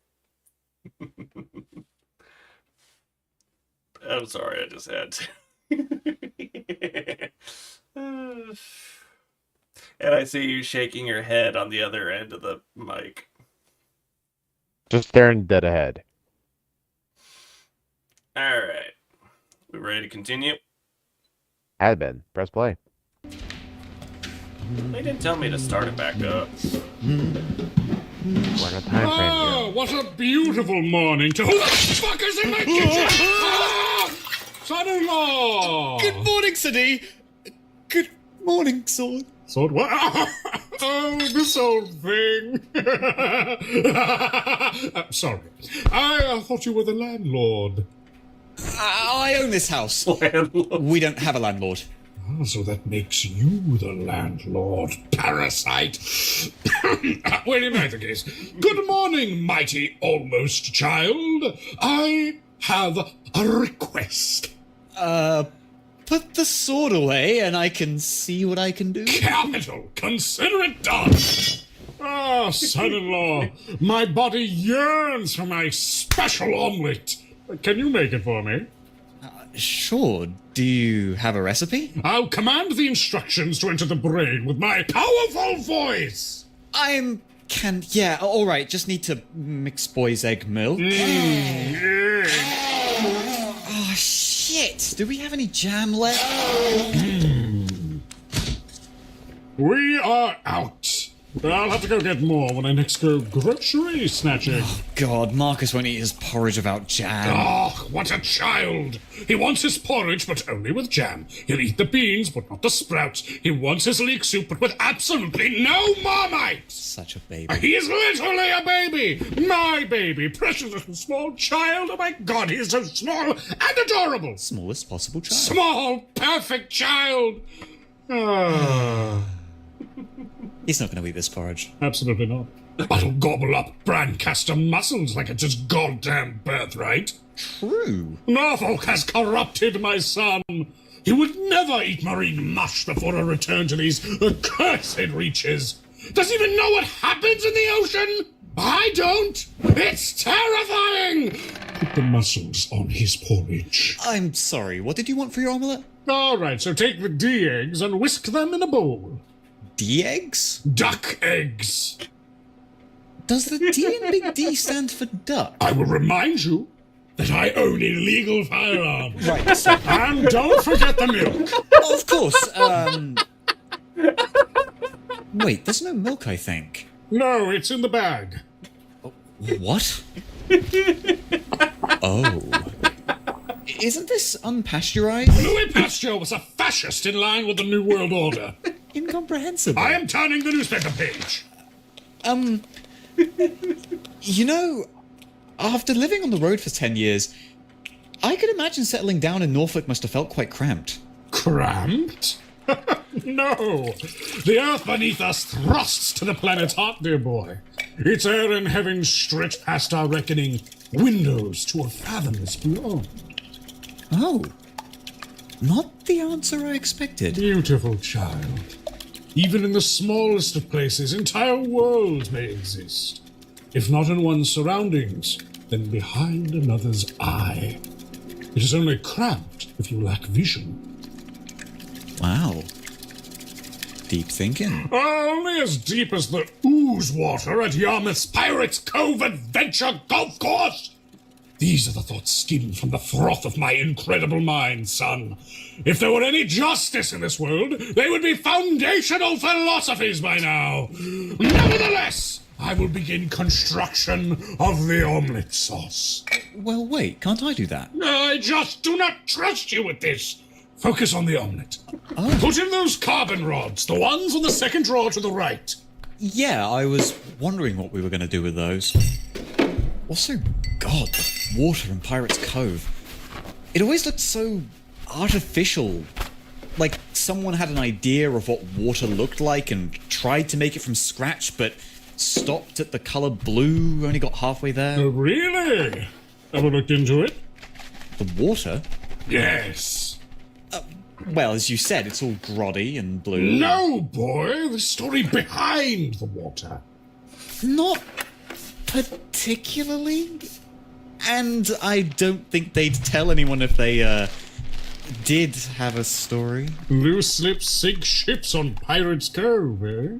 S1: I'm sorry, I just had to. And I see you shaking your head on the other end of the mic.
S2: Just staring dead ahead.
S1: Alright. We ready to continue?
S2: Had been. Press play.
S1: They didn't tell me to start it back up.
S2: We're in a time frame
S4: Oh,
S2: here.
S4: what a beautiful morning to... Who the fuck is in my kitchen? Ah! Son-in-law!
S15: Good morning, Sadi. Good morning, Sword.
S4: Sword what? Oh, this old thing. Sorry. I thought you were the landlord.
S15: I own this house.
S1: Landlord.
S15: We don't have a landlord.
S4: Oh, so that makes you the landlord, parasite. Well, in either case, good morning, mighty almost child. I have a request.
S15: Put the sword away and I can see what I can do.
S4: Capital! Consider it done! Ah, son-in-law, my body yearns for my special omelet. Can you make it for me?
S15: Sure. Do you have a recipe?
S4: I'll command the instructions to enter the brain with my powerful voice.
S15: I'm Yeah, alright, just need to mix boy's egg milk. Oh, shit! Do we have any jam left?
S4: We are out. I'll have to go get more when I next go grocery snatching.
S15: Oh, God, Marcus won't eat his porridge without jam.
S4: Oh, what a child! He wants his porridge, but only with jam. He'll eat the beans, but not the sprouts. He wants his leek soup, but with absolutely no Marmite!
S15: Such a baby.
S4: He is literally a baby! My baby! Precious little small child! Oh my God, he is so small and adorable!
S15: Smallest possible child.
S4: Small, perfect child! Ah.
S15: He's not going to eat this porridge.
S4: Absolutely not. I'll gobble up Brancaster muscles like it's his goddamn birthright.
S15: True.
S4: Norfolk has corrupted my son. He would never eat marine mush before a return to these accursed reaches. Does he even know what happens in the ocean? I don't. It's terrifying. Put the mussels on his porridge.
S15: I'm sorry, what did you want for your omelette?
S4: All right, so take the D eggs and whisk them in a bowl.
S15: D eggs?
S4: Duck eggs.
S15: Does the D in Big D stand for duck?
S4: I will remind you that I own illegal firearms.
S15: Right, so...
S4: And don't forget the milk.
S15: Of course, Wait, there's no milk, I think.
S4: No, it's in the bag.
S15: What? Oh. Isn't this unpasteurized?
S4: Louis Pasteur was a fascist in line with the New World Order.
S15: Incomprehensible.
S4: I am turning the newspaper page.
S15: You know, after living on the road for 10 years, I could imagine settling down in Norfolk must have felt quite cramped.
S4: Cramped? No. The earth beneath us thrusts to the planet's heart, dear boy. Its air and heaven stretch past our reckoning, windows to a fathomless beyond.
S15: Oh. Not the answer I expected.
S4: Beautiful child. Even in the smallest of places, entire worlds may exist. If not in one's surroundings, then behind another's eye. It is only cramped if you lack vision.
S15: Wow. Deep thinking.
S4: Only as deep as the ooze water at Yarmouth's Pirates Cove Adventure Golf Course. These are the thoughts skimmed from the froth of my incredible mind, son. If there were any justice in this world, they would be foundational philosophies by now. Nevertheless, I will begin construction of the omelette sauce.
S15: Well, wait, can't I do that?
S4: I just do not trust you with this. Focus on the omelette.
S15: Oh.
S4: Put in those carbon rods, the ones on the second drawer to the right.
S15: Yeah, I was wondering what we were going to do with those. Also, God, the water in Pirates Cove. It always looked so artificial. Like someone had an idea of what water looked like and tried to make it from scratch, but stopped at the color blue, only got halfway there.
S4: Oh, really? Ever looked into it?
S15: The water?
S4: Yes.
S15: Well, as you said, it's all grotty and blue.
S4: No, boy, the story behind the water.
S15: Not particularly. And I don't think they'd tell anyone if they, did have a story.
S4: Loose lips sink ships on Pirates Cove, eh?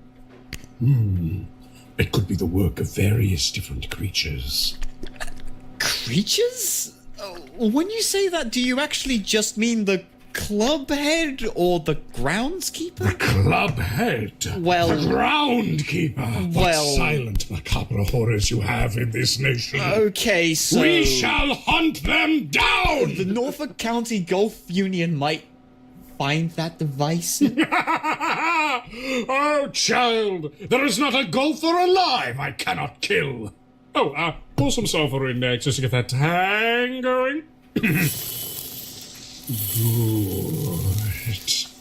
S4: It could be the work of various different creatures.
S15: Creatures? When you say that, do you actually just mean the club head or the groundskeeper?
S4: The club head?
S15: Well...
S4: The groundkeeper? What silent, macabre horrors you have in this nation.
S15: Okay, so...
S4: We shall hunt them down!
S15: The Norfolk County Golf Union might find that device.
S4: Oh, child, there is not a golfer alive I cannot kill. Oh, pour some sulfur in there just to get that tang going. Good.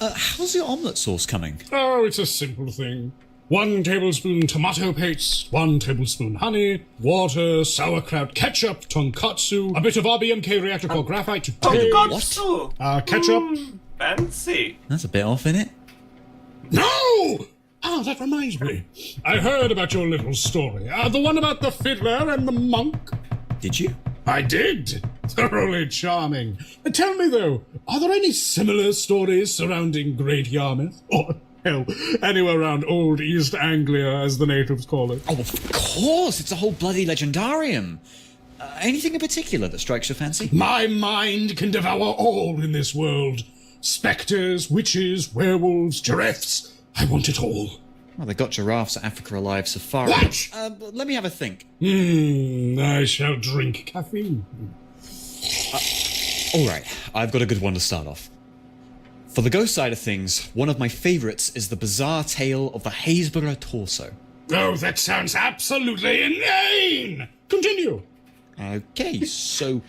S15: How's your omelette sauce coming?
S4: Oh, it's a simple thing. 1 tablespoon tomato paste, 1 tablespoon honey, water, sauerkraut, ketchup, tonkatsu, a bit of RBMK reactor called graphite to taste.
S1: Tonkatsu!
S4: Ketchup.
S1: Fancy.
S15: That's a bit off, innit?
S4: No! Oh, that reminds me. I heard about your little story. The one about the fiddler and the monk.
S15: Did you?
S4: I did. Thoroughly charming. Tell me, though, are there any similar stories surrounding Great Yarmouth? Or Hell, anywhere around Old East Anglia, as the natives call it.
S15: Oh, of course! It's a whole bloody legendarium. Anything in particular that strikes your fancy?
S4: My mind can devour all in this world. Spectres, witches, werewolves, giraffes. I want it all.
S15: Well, they got giraffes at Africa Alive Safari.
S4: What?
S15: Let me have a think.
S4: I shall drink caffeine.
S15: All right, I've got a good one to start off. For the ghost side of things, one of my favourites is the bizarre tale of the Haysborough torso.
S4: Oh, that sounds absolutely inane! Continue!
S15: Okay, so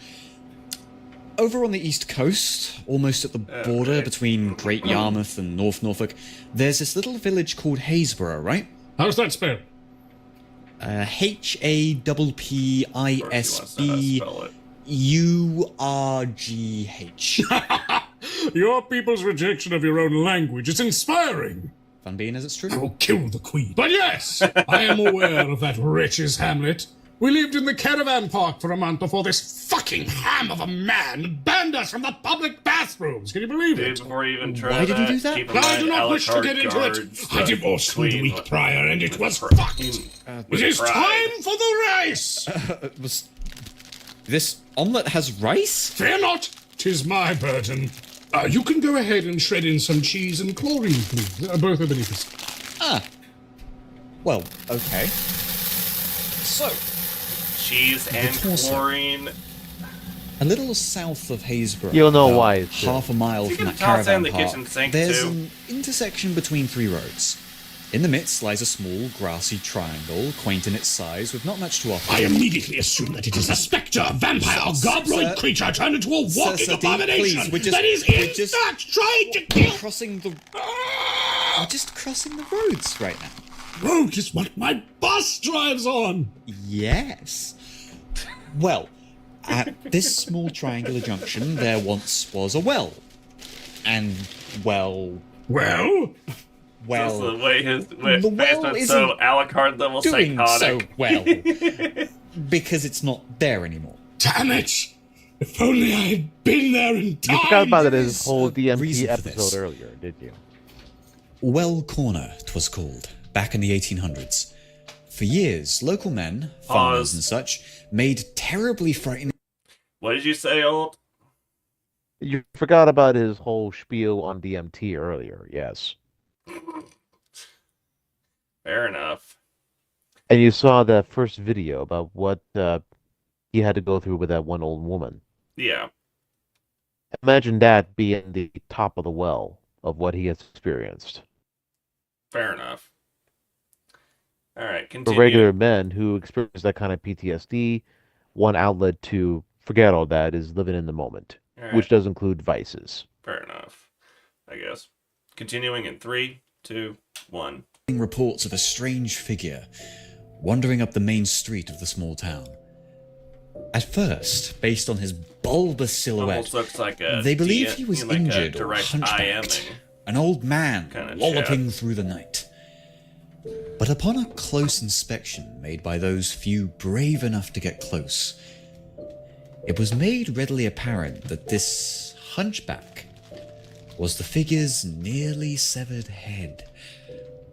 S15: over on the east coast, almost at the border between Great Yarmouth and North Norfolk, there's this little village called Haysborough, right?
S4: How's that spelled?
S15: Happyurgh.
S4: Your people's rejection of your own language is inspiring.
S15: Fun being as it's true.
S4: I'll kill the queen. But yes, I am aware of that wretch's hamlet. We lived in the caravan park for a month before this fucking ham of a man banned us from the public bathrooms. Can you believe it?
S1: Before you even try
S15: Why did you do that?
S4: I do not wish to get into it. I divorced him the week prior, and it was fucked. It is time for the rice.
S15: This omelette has rice?
S4: Fear not, 'tis my burden. You can go ahead and shred in some cheese and chlorine, please. Both are beneath us.
S15: Well, okay. So,
S1: cheese and chlorine.
S15: A little south of Haysborough,
S2: You'll know
S15: about
S2: why it's
S15: half a mile
S1: You
S15: from
S1: can
S15: that
S1: toss
S15: caravan
S1: in the
S15: park,
S1: kitchen sink,
S15: there's
S1: too.
S15: an intersection between three roads. In the midst lies a small, grassy triangle, quaint in its size, with not much to offer.
S4: I immediately assume that it is a spectre, vampire, or goblin creature turned into a walking abomination that is in fact trying to kill.
S15: We're just crossing the roads right now.
S4: Road is what my bus drives on.
S15: Yes. Well, at this small triangular junction, there once was a well. And, well...
S1: Just the way his
S15: the
S1: face
S15: well
S1: went
S15: isn't
S1: so a la carte level
S15: doing
S1: psychotic.
S15: so well. Because it's not there anymore.
S4: Damn it! If only I had been there in time!
S2: You forgot about it in his whole DMT
S15: reason for
S2: episode
S15: this.
S2: earlier, did you?
S8: Well Corner, 'twas called, back in the 1800s. For years, local men, farmers and such, made terribly frightening...
S1: What did you say, old?
S2: You forgot about his whole spiel on DMT earlier, yes.
S1: Fair enough.
S2: And you saw that first video about what he had to go through with that one old woman.
S1: Yeah.
S2: Imagine that being the top of the well of what he has experienced.
S1: Fair enough. All right,
S2: For
S1: continue.
S2: regular men who experience that kind of PTSD, one outlet to forget all that is living in the moment,
S1: All right.
S2: which does include vices.
S1: Fair enough, I guess. Continuing in 3, 2, 1.
S8: reports of a strange figure wandering up the main street of the small town. At first, based on his bulbous silhouette,
S1: Almost looks like a
S8: they believed he was
S1: like a
S8: injured or
S1: direct
S8: hunchbacked,
S1: IMing.
S8: an old man
S1: Kinda
S8: walloping
S1: chat.
S8: through the night. But upon a close inspection made by those few brave enough to get close, it was made readily apparent that this hunchback was the figure's nearly severed head,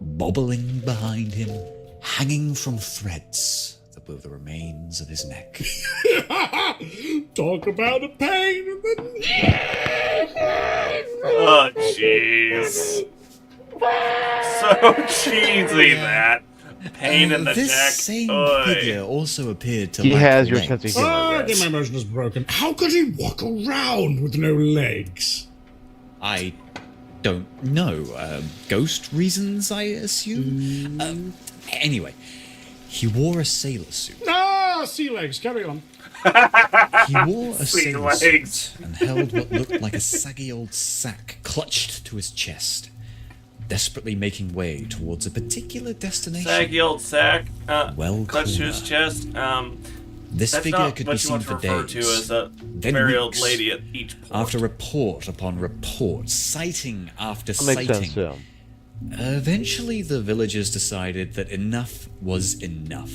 S8: bobbling behind him, hanging from threads that were the remains of his neck.
S4: Talk about a pain in the
S1: Oh, jeez. So cheesy, that. Pain in the
S8: this
S1: neck.
S8: same
S1: Oy.
S8: figure also appeared to
S2: He
S8: lack
S2: has your
S8: legs.
S2: sense of humor.
S4: Ah, again, my motion is broken. How could he walk around with no legs?
S8: I don't know. Ghost reasons, I assume? Anyway, he wore a sailor suit.
S4: Ah, sea legs. Carry on.
S8: He wore a
S1: Sea
S8: sailor
S1: legs.
S8: suit and held what looked like a saggy old sack clutched to his chest, desperately making way towards a particular destination.
S1: Saggy old sack.
S8: Well
S1: clutched to his
S8: corner.
S1: chest.
S8: This
S1: That's
S8: figure
S1: not
S8: could
S1: what
S8: be
S1: you
S8: seen
S1: want to
S8: for
S1: refer
S8: days,
S1: to as a
S8: then
S1: very old
S8: weeks,
S1: lady at each port.
S8: after report upon report, sighting after
S2: That makes
S8: sighting.
S2: sense, yeah.
S8: Eventually, the villagers decided that enough was enough.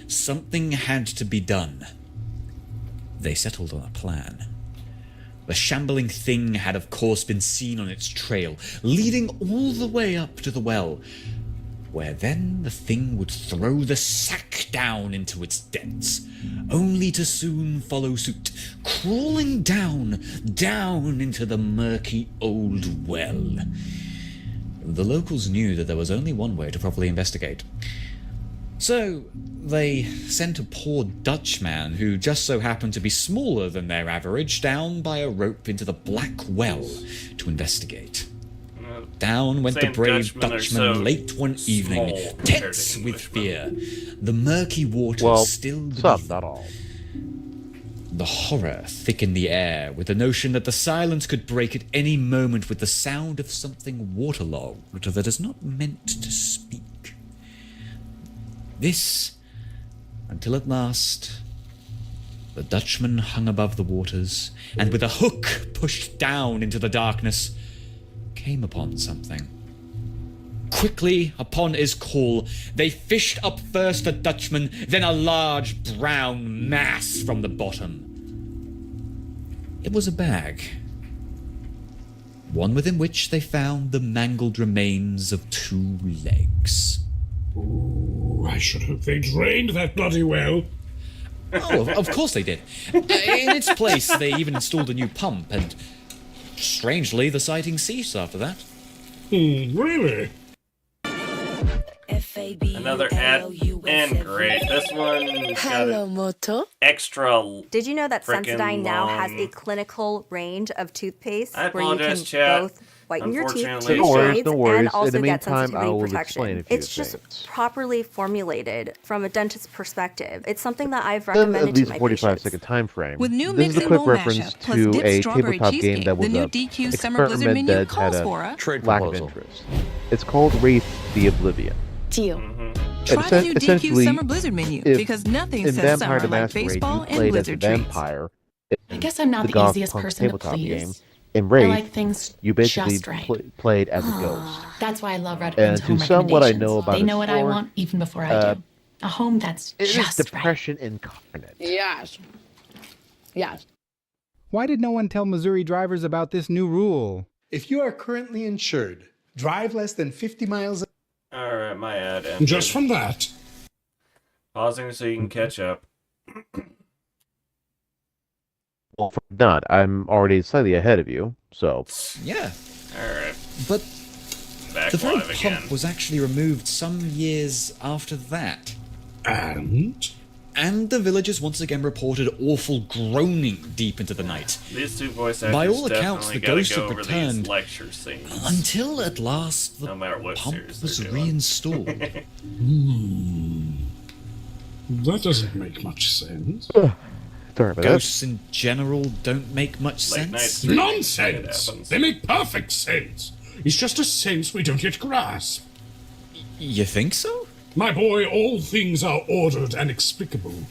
S8: Something had to be done. They settled on a plan. The shambling thing had of course been seen on its trail, leading all the way up to the well, where then the thing would throw the sack down into its depths, only to soon follow suit, crawling down into the murky old well. The locals knew that there was only one way to properly investigate. So they sent a poor Dutchman, who just so happened to be smaller than their average, down by a rope into the black well to investigate. Down went the brave Dutchman late one evening, tense with fear. The murky waters still
S2: some, not all.
S8: The horror thickened the air, with the notion that the silence could break at any moment with the sound of something waterlogged that is not meant to speak. This, until at last, the Dutchman hung above the waters, and with a hook pushed down into the darkness, came upon something. Quickly, upon his call, they fished up first the Dutchman, then a large brown mass from the bottom. It was a bag, one within which they found the mangled remains of 2 legs.
S4: Ooh, I should hope they drained that bloody well.
S8: Oh, of course they did. In its place, they even installed a new pump, and strangely, the sighting ceased after that.
S4: Really?
S1: Another ad, and great. This one got extra.
S16: Did you know that
S1: frickin'
S16: Sensodyne now has
S1: long.
S16: a clinical range of toothpaste
S1: I
S16: where you can
S1: apologize, chat.
S16: both whiten your teeth,
S1: Unfortunately-
S16: keep
S2: No worries,
S16: shades,
S2: no worries.
S16: and also
S2: In the
S16: get
S2: meantime, I
S16: sensitivity
S2: will
S16: protection.
S2: explain a few
S16: It's just
S2: things.
S16: properly formulated from a dentist's perspective. It's something that I've
S2: Then
S16: recommended
S2: at
S16: to
S2: least
S16: my
S2: 45-second time frame.
S17: With new
S2: This is a
S17: mix
S2: quick
S17: and bowl
S2: reference
S17: mashup plus
S2: to
S17: dipped
S2: a
S17: strawberry
S2: tabletop game
S17: cheesecake,
S2: that was
S17: the new
S2: a
S17: DQ Summer Blizzard
S2: experiment
S17: menu
S2: that
S17: calls
S2: had
S17: for
S2: a
S17: a
S14: trade
S2: lack
S14: proposal.
S2: of interest. It's called Wraith the Oblivion.
S12: Deal.
S17: Try the new DQ
S2: Essentially,
S17: Summer Blizzard menu
S2: if
S17: because nothing
S2: in
S17: says
S2: Vampire
S17: summer
S2: the
S17: like
S2: Masquerade,
S17: baseball
S2: you
S17: and
S2: played as a
S17: blizzard treats.
S2: vampire.
S18: I guess I'm not the
S2: goth
S18: easiest
S2: punk
S18: person to
S2: tabletop
S18: please.
S2: game. In
S18: I
S2: Wraith,
S18: like things
S2: you basically
S18: just right.
S2: played as a ghost.
S18: That's why I love Red
S2: And
S18: Queen's home
S2: to some, what I
S18: recommendations.
S2: know about
S18: They
S2: its
S18: know what I
S2: lore,
S18: want even before I do. A home that's
S2: it is
S18: just right.
S2: depression incarnate.
S19: Yes. Yes.
S20: Why did no one tell Missouri drivers about this new rule?
S21: If you are currently insured, drive less than 50 miles.
S1: Alright, my ad ended.
S4: Just from that.
S1: Pausing so you can catch up.
S2: Well, for not. I'm already slightly ahead of you, so.
S8: Yeah.
S1: Alright.
S8: But
S1: Back
S8: the very
S1: live again.
S8: pump was actually removed some years after that.
S4: And?
S8: And the villagers once again reported awful groaning deep into the night.
S1: These two voice actors
S8: By all accounts,
S1: definitely
S8: the
S1: gotta
S8: ghost
S1: go
S8: had
S1: over these
S8: returned
S1: lecture scenes.
S8: until at last the
S1: No matter what
S8: pump
S1: series
S8: was
S1: they're doing.
S8: reinstalled.
S4: That doesn't make much sense.
S2: Sorry about
S8: Ghosts in general don't make much
S1: Late night
S8: sense.
S1: streams, it
S4: Nonsense!
S1: happens.
S4: They make perfect sense. It's just a sense we don't yet grasp.
S8: You think so?
S4: My boy, all things are ordered and explicable.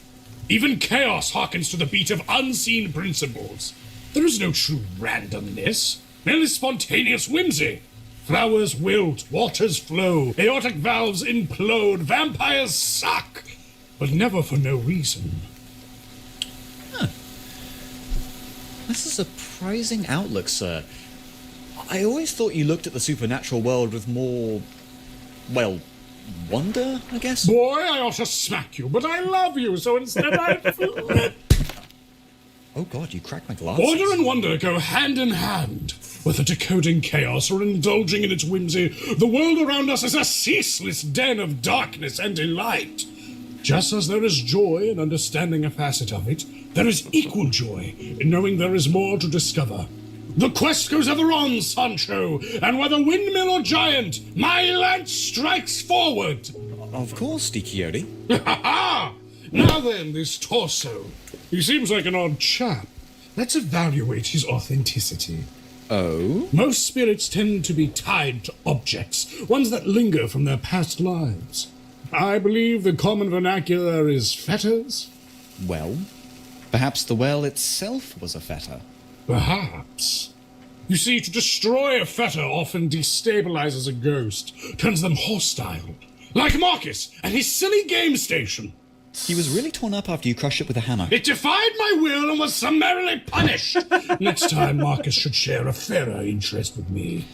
S4: Even chaos hearkens to the beat of unseen principles. There is no true randomness, merely spontaneous whimsy. Flowers wilt, waters flow, aortic valves implode, vampires suck, but never for no reason.
S8: That's a surprising outlook, sir. I always thought you looked at the supernatural world with more, well, wonder, I guess?
S4: Boy, I ought to smack you, but I love you, so instead I...
S8: Oh god, you cracked my glasses.
S4: Order and wonder go hand in hand. Whether decoding chaos or indulging in its whimsy, the world around us is a ceaseless den of darkness and delight. Just as there is joy in understanding a facet of it, there is equal joy in knowing there is more to discover. The quest goes ever on, Sancho, and whether windmill or giant, my lance strikes forward.
S8: Of course, Di Quixote.
S4: Ha ha! Now then, this torso. He seems like an odd chap. Let's evaluate his authenticity.
S8: Oh?
S4: Most spirits tend to be tied to objects, ones that linger from their past lives. I believe the common vernacular is fetters.
S8: Well, perhaps the well itself was a fetter.
S4: Perhaps. You see, to destroy a fetter often destabilizes a ghost, turns them hostile. Like Marcus and his silly game station.
S15: He was really torn up after you crushed it with a hammer.
S4: It defied my will and was summarily punished. Next time, Marcus should share a fairer interest with me.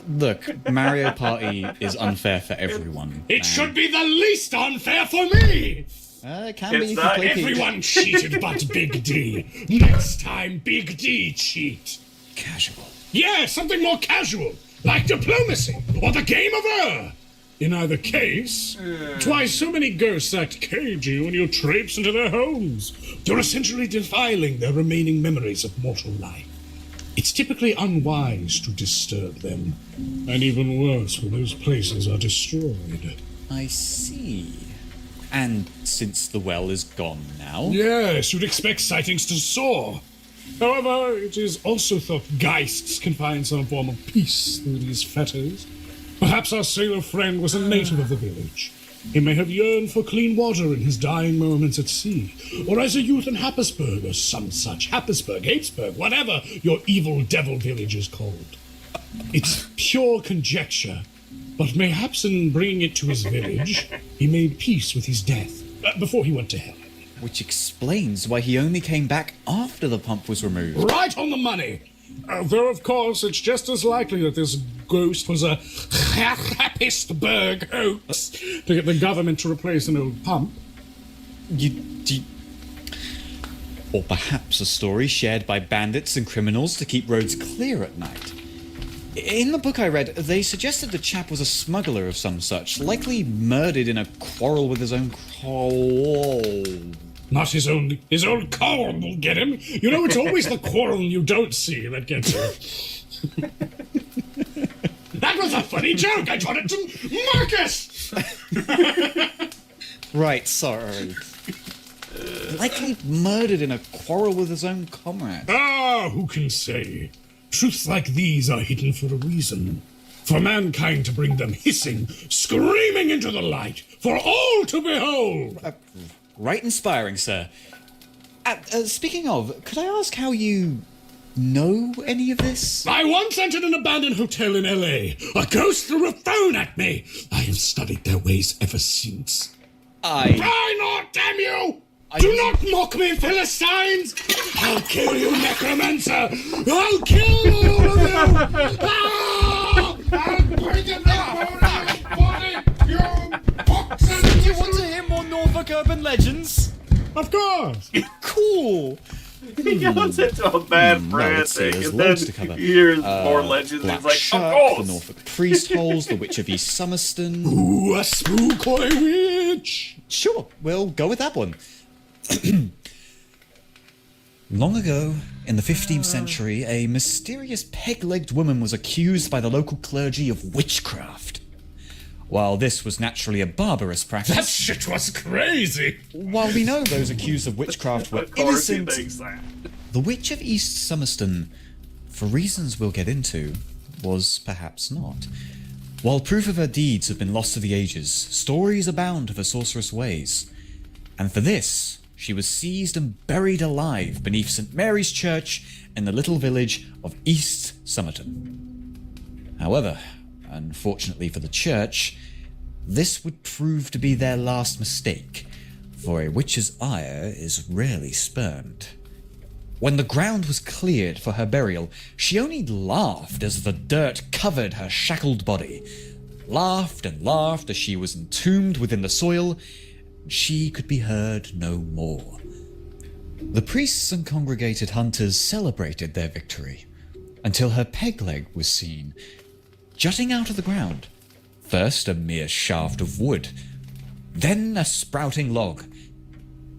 S15: Look, Mario Party is unfair for everyone.
S4: It should be the least unfair for me!
S15: It can be if you play Peach.
S4: Everyone cheated but Big D. Next time, Big D cheat.
S15: Casual.
S4: Yeah, something more casual, like diplomacy or the game of Ur. In either case, it's why so many ghosts act cagey when you traipse into their homes. You're essentially defiling their remaining memories of mortal life. It's typically unwise to disturb them, and even worse when those places are destroyed.
S15: I see. And since the well is gone now?
S4: Yes, you'd expect sightings to soar. However, it is also thought Geists can find some form of peace through these fetters. Perhaps our sailor friend was a native of the village. He may have yearned for clean water in his dying moments at sea, or as a youth in Happisburg, or some such. Happisburg, Hapesburg, whatever your evil devil village is called. It's pure conjecture, but mayhaps in bringing it to his village, he made peace with his death, before he went to hell.
S15: Which explains why he only came back after the pump was removed.
S4: Right on the money! Though, of course, it's just as likely that this ghost was a Happisburg hoax to get the government to replace an old pump.
S15: Or perhaps a story shared by bandits and criminals to keep roads clear at night. In the book I read, they suggested the chap was a smuggler of some such, likely murdered in a quarrel with his own coal.
S4: Not his own coal will get him. You know, it's always the quarrel you don't see that gets you. That was a funny joke. I taught it to Marcus.
S15: Right, sorry. Likely murdered in a quarrel with his own comrade.
S4: Ah, who can say? Truths like these are hidden for a reason. For mankind to bring them hissing, screaming into the light, for all to behold.
S15: Right inspiring, sir. Speaking of, could I ask how you know any of this?
S4: I once entered an abandoned hotel in L.A. A ghost threw a phone at me. I have studied their ways ever since. Try not, damn you! Do not mock me, Philistines! I'll kill you, Necromancer! I'll kill all of you! Ah! I'll bring it down! Body, you boxers!
S15: Do you want to hear more Norfolk urban legends?
S4: Of course!
S15: Cool!
S1: He goes into a bad frantic, and then he hears more legends, and he's like,
S15: Shark,
S1: of course!
S15: the Norfolk Priest Holes, the Witch of East Somerston.
S4: Ooh, a spookoy witch!
S15: Sure, we'll go with that one. Long ago, in the 15th century, a mysterious peg-legged woman was accused by the local clergy of witchcraft. While this was naturally a barbarous practice...
S4: That shit was crazy!
S15: While we know those accused of witchcraft were innocent, the Witch of East Somerston, for reasons we'll get into, was perhaps not. While proof of her deeds have been lost to the ages, stories abound of her sorcerous ways. And for this, she was seized and buried alive beneath St. Mary's Church in the little village of East Somerton. However, unfortunately for the church, this would prove to be their last mistake, for a witch's ire is rarely spurned. When the ground was cleared for her burial, she only laughed as the dirt covered her shackled body. Laughed and laughed as she was entombed within the soil. She could be heard no more. The priests and congregated hunters celebrated their victory, until her peg leg was seen, jutting out of the ground. First a mere shaft of wood, then a sprouting log,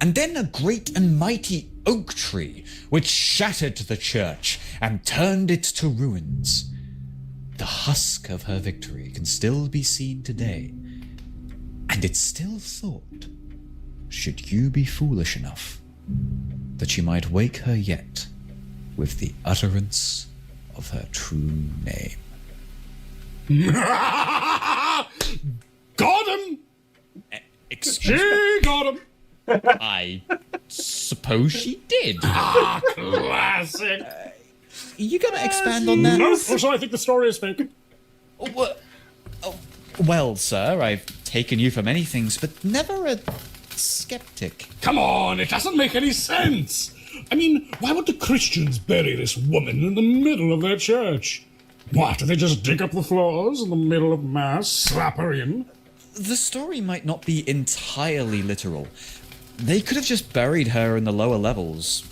S15: and then a great and mighty oak tree, which shattered the church and turned it to ruins. The husk of her victory can still be seen today, and it's still thought, should you be foolish enough, that you might wake her yet with the utterance of her true name.
S4: Got him!
S15: Excuse
S4: She got him!
S15: I suppose she did.
S4: Ah, classic!
S15: You gonna expand on that?
S4: No, also I think the story is fake.
S15: Well, sir, I've taken you for many things, but never a skeptic.
S4: Come on, it doesn't make any sense. I mean, why would the Christians bury this woman in the middle of their church? What, do they just dig up the floors in the middle of Mass, slap her in?
S15: The story might not be entirely literal. They could have just buried her in the lower levels.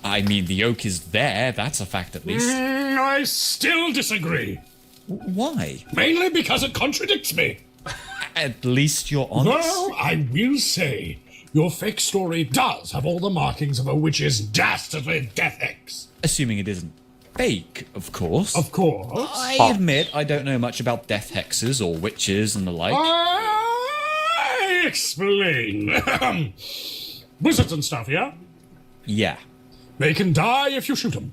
S15: I mean, the oak is there, that's a fact at least.
S4: I still disagree.
S15: Why?
S4: Mainly because it contradicts me.
S15: At least you're honest.
S4: Well, I will say, your fake story does have all the markings of a witch's dastardly death hex.
S15: Assuming it isn't fake, of course.
S4: Of course.
S15: I admit I don't know much about death hexes or witches and the like.
S4: I explain. Wizards and stuff, yeah?
S15: Yeah.
S4: They can die if you shoot them.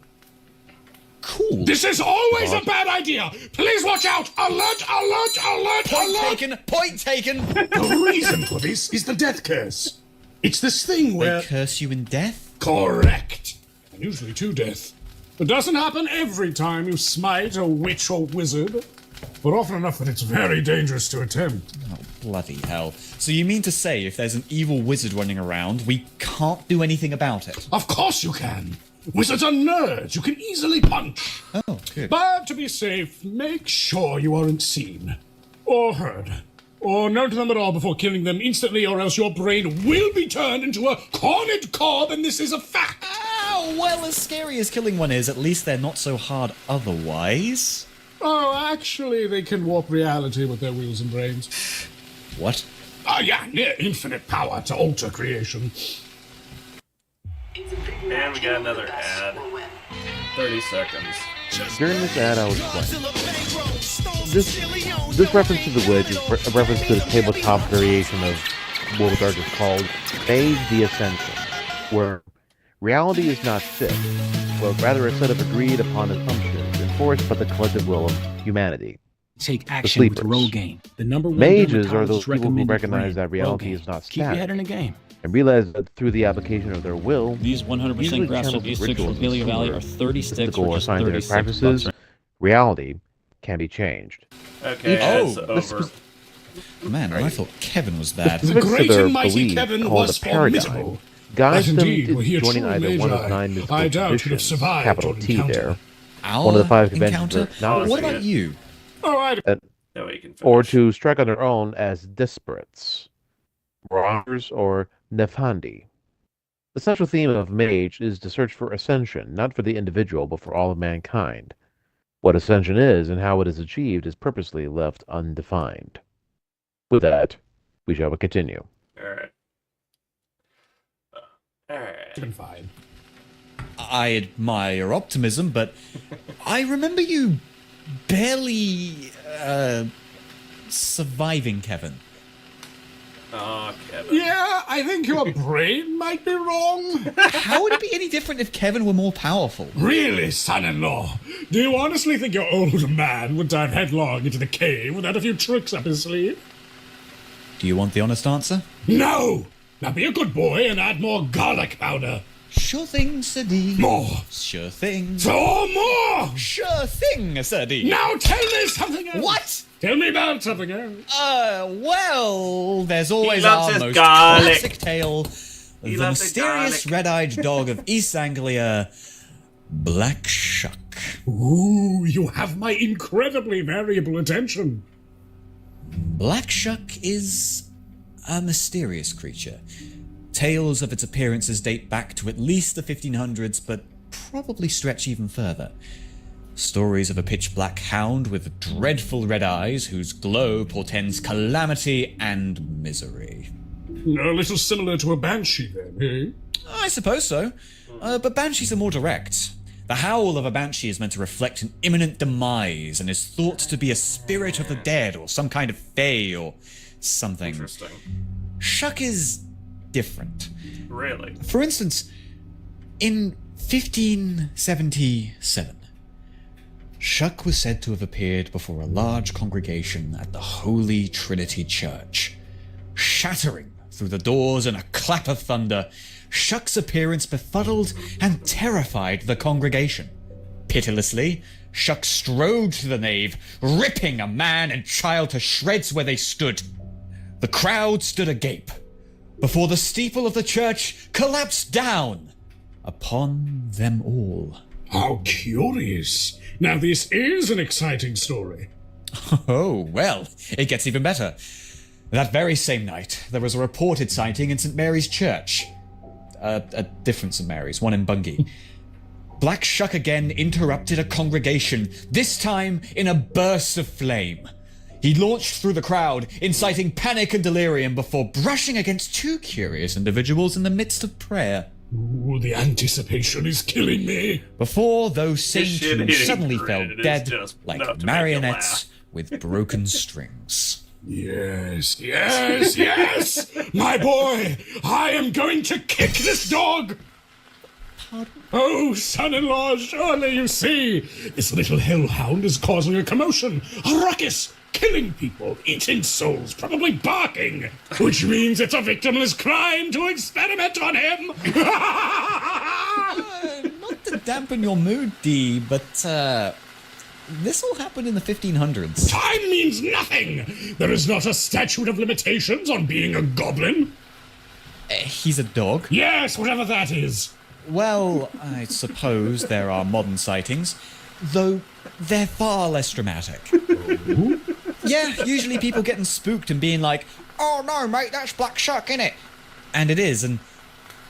S15: Cool.
S4: This is always a bad idea. Please watch out. Alert, alert, alert,
S15: Point
S4: alert.
S15: taken. Point taken.
S4: The reason for this is the death curse. It's this thing where...
S15: They curse you in death?
S4: Correct. And usually to death. It doesn't happen every time you smite a witch or wizard, but often enough that it's very dangerous to attempt.
S15: Oh, bloody hell. So you mean to say if there's an evil wizard running around, we can't do anything about it?
S4: Of course you can. Wizards are nerds you can easily punch.
S15: Oh, good.
S4: But to be safe, make sure you aren't seen. Or heard. Or known to them at all before killing them instantly, or else your brain will be turned into a cornered corb, and this is a fact.
S15: Oh, well, as scary as killing one is, at least they're not so hard otherwise.
S4: Oh, actually, they can warp reality with their wheels and brains.
S15: What?
S4: Yeah, near infinite power to alter creation.
S1: And we got another ad. 30 seconds.
S2: During this ad, I was playing. This reference to the witch is a reference to the tabletop variation of what Dark is called Phase the Ascension, where reality is not fixed, but rather a set of agreed upon assumptions enforced by the collective will of humanity.
S3: Take action with Rogaine, the #1
S2: mages are those people who
S3: recommended
S2: recognize
S3: brand,
S2: that reality
S3: Rogaine.
S2: is not
S3: Keep your head
S2: static,
S3: in the game.
S2: and realize that through the application of their will,
S22: These 100% grass-fed beef sticks from Paleo Valley are 30 sticks for just
S2: scientific
S22: 36
S2: practices,
S22: bucks.
S2: reality can be changed.
S1: Okay,
S15: Oh,
S1: it's over.
S15: Man, I thought Kevin was bad.
S4: The great and mighty Kevin was formidable.
S2: Guides
S4: But
S2: them
S4: indeed,
S2: to
S4: were he a
S2: joining
S4: true
S2: either one of
S4: magi,
S2: 9 mystical
S4: I doubt he'd have
S2: traditions,
S4: survived
S2: capital
S4: your
S2: T
S4: encounter.
S2: there,
S15: Our
S2: one of the 5 conventions
S15: encounter?
S2: are not
S15: What about you?
S4: All right.
S1: That way you can finish.
S2: or to strike on their own as disparates, marauders, or nefandi. The central theme of Mage is to search for ascension, not for the individual, but for all of mankind. What ascension is and how it is achieved is purposely left undefined. With that, we shall continue.
S1: Alright. Alright.
S4: Fine.
S15: I admire your optimism, but I remember you barely surviving, Kevin.
S1: Oh, Kevin.
S4: Yeah, I think your brain might be wrong.
S15: How would it be any different if Kevin were more powerful?
S4: Really, son-in-law? Do you honestly think your old man would dive headlong into the cave without a few tricks up his sleeve?
S15: Do you want the honest answer?
S4: No! Now be a good boy and add more garlic powder.
S15: Sure thing, Sir D.
S4: More.
S15: Sure thing.
S4: So more!
S15: Sure thing, Sir D.
S4: Now tell me something else.
S15: What?
S4: Tell me about something else.
S15: Well, there's always
S1: loves
S15: our
S1: his
S15: most
S1: garlic.
S15: classic tale.
S1: He
S15: The
S1: loves his
S15: mysterious
S1: garlic.
S15: red-eyed dog of East Anglia, Black Shuck.
S4: Ooh, you have my incredibly variable attention.
S15: Black Shuck is a mysterious creature. Tales of its appearances date back to at least the 1500s, but probably stretch even further. Stories of a pitch-black hound with dreadful red eyes whose glow portends calamity and misery.
S4: A little similar to a banshee, then, eh?
S15: I suppose so. But banshees are more direct. The howl of a banshee is meant to reflect an imminent demise and is thought to be a spirit of the dead or some kind of fae or something.
S1: Interesting.
S15: Shuck is different.
S1: Really?
S15: For instance, in 1577, Shuck was said to have appeared before a large congregation at the Holy Trinity Church. Shattering through the doors in a clap of thunder, Shuck's appearance befuddled and terrified the congregation. Pitilessly, Shuck strode through the nave, ripping a man and child to shreds where they stood. The crowd stood agape, before the steeple of the church collapsed down upon them all.
S4: How curious. Now this is an exciting story.
S15: Oh, well, it gets even better. That very same night, there was a reported sighting in St. Mary's Church. A different St. Mary's, one in Bungay. Black Shuck again interrupted a congregation, this time in a burst of flame. He launched through the crowd, inciting panic and delirium before brushing against two curious individuals in the midst of prayer.
S4: Ooh, the anticipation is killing me.
S15: Before those same
S1: This shit
S15: two
S1: ain't
S15: suddenly
S1: great.
S15: fell
S1: It is
S15: dead
S1: just
S15: like
S1: enough to make you
S15: marionettes with broken strings.
S4: Yes, yes, yes! My boy, I am going to kick this dog! Oh, son-in-law, surely you see, this little hellhound is causing a commotion, a ruckus, killing people, eating souls, probably barking, which means it's a victimless crime to experiment on him!
S15: Not to dampen your mood, Dee, but, this all happened in the 1500s.
S4: Time means nothing! There is not a statute of limitations on being a goblin.
S15: He's a dog?
S4: Yes, whatever that is.
S15: Well, I suppose there are modern sightings, though they're far less dramatic.
S4: Oh?
S15: Yeah, usually people getting spooked and being like, "Oh no, mate, that's Black Shuck, innit?" And it is, and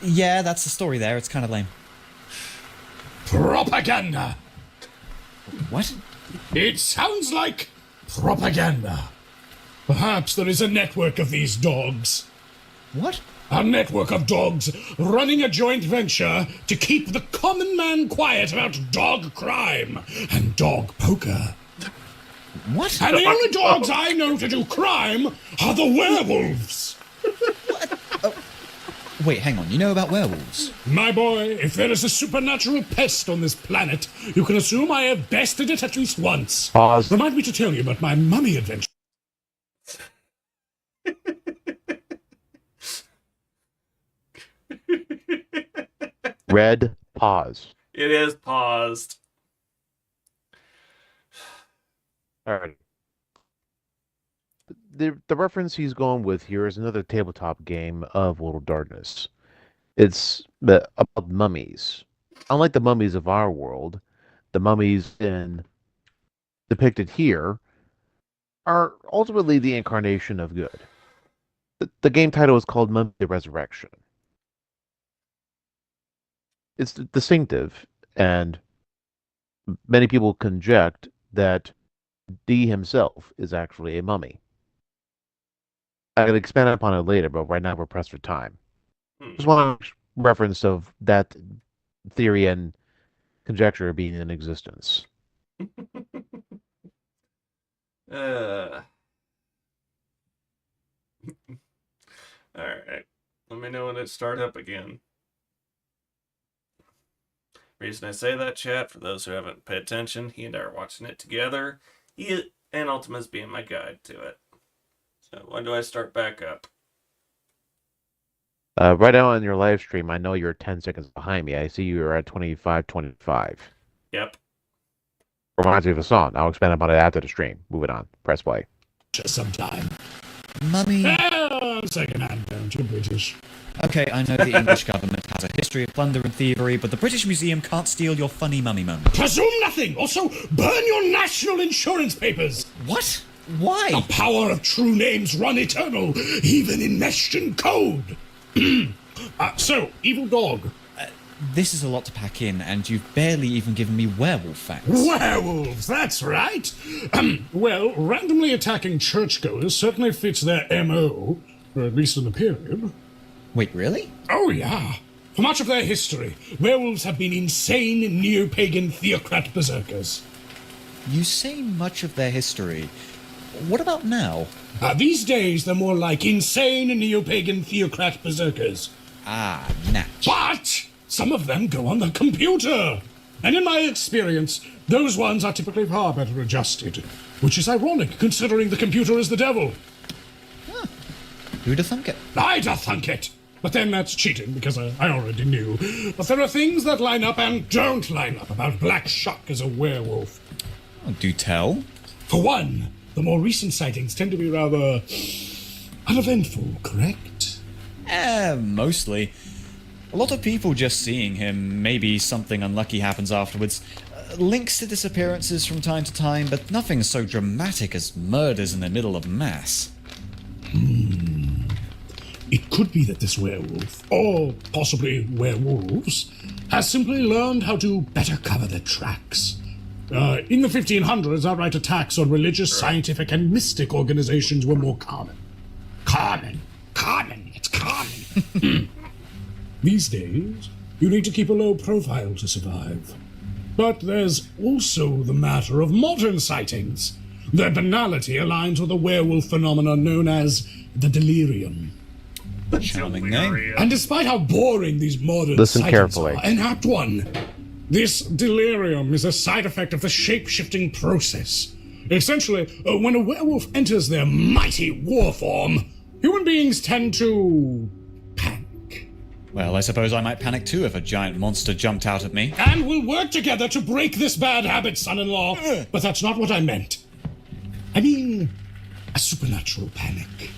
S15: yeah, that's the story there. It's kind of lame.
S4: Propaganda!
S15: What?
S4: It sounds like propaganda. Perhaps there is a network of these dogs.
S15: What?
S4: A network of dogs running a joint venture to keep the common man quiet about dog crime and dog poker.
S15: What?
S4: And the only dogs I know to do crime are the werewolves.
S15: What? Oh. Wait, hang on. You know about werewolves?
S4: My boy, if there is a supernatural pest on this planet, you can assume I have bested it at least once.
S2: Pause.
S4: Remind me to tell you about my mummy adventure.
S2: Red, pause.
S1: It is paused.
S2: All right. The reference he's going with here is another tabletop game of World of Darkness. It's about mummies. Unlike the mummies of our world, the mummies depicted here are ultimately the incarnation of good. The game title is called Mummy the Resurrection. It's distinctive, and many people conject that D himself is actually a mummy. I can expand upon it later, but right now we're pressed for time. Just one reference of that theory and conjecture being in existence.
S1: Alright. Let me know when it start up again. Reason I say that, chat, for those who haven't paid attention, he and I are watching it together. He and Ultima's being my guide to it. So when do I start back up?
S2: Right now on your live stream, I know you're 10 seconds behind me. I see you're at 25:25.
S1: Yep.
S2: Reminds me of a song. I'll expand upon it after the stream. Move it on. Press play.
S4: Just sometime.
S15: Mummy.
S4: Second hand, don't you, British?
S15: Okay, I know the English government has a history of plunder and thievery, but the British Museum can't steal your funny mummy moment.
S4: Presume nothing! Also, burn your national insurance papers!
S15: What? Why?
S4: The power of true names run eternal, even enmeshed in code! So, evil dog.
S15: This is a lot to pack in, and you've barely even given me werewolf facts.
S4: Werewolves, that's right! Well, randomly attacking churchgoers certainly fits their MO, or at least in the period.
S15: Wait, really?
S4: Oh, yeah. For much of their history, werewolves have been insane neo-pagan theocrat berserkers.
S15: You say much of their history. What about now?
S4: These days, they're more like insane neo-pagan theocrat berserkers.
S15: Ah, natch.
S4: But some of them go on the computer. And in my experience, those ones are typically far better adjusted. Which is ironic, considering the computer is the devil.
S15: Huh. Who'd have thunk it?
S4: I'd have thunk it. But then that's cheating, because I already knew. But there are things that line up and don't line up about Black Shuck as a werewolf.
S15: Oh, do tell.
S4: For one, the more recent sightings tend to be rather uneventful, correct?
S15: Mostly. A lot of people just seeing him, maybe something unlucky happens afterwards. Links to disappearances from time to time, but nothing so dramatic as murders in the middle of mass.
S4: It could be that this werewolf, or possibly werewolves, has simply learned how to better cover their tracks. In the 1500s, outright attacks on religious, scientific, and mystic organizations were more common. It's common. These days, you need to keep a low profile to survive. But there's also the matter of modern sightings. Their banality aligns with a werewolf phenomenon known as the delirium.
S15: Charming name.
S4: And despite how boring these modern
S2: Listen
S4: sightings
S2: carefully.
S4: are, in Act 1, this delirium is a side effect of the shape-shifting process. Essentially, when a werewolf enters their mighty war form, human beings tend to
S15: Well, I suppose I might panic too if a giant monster jumped out at me.
S4: And we'll work together to break this bad habit, son-in-law. But that's not what I meant. I mean, a supernatural panic.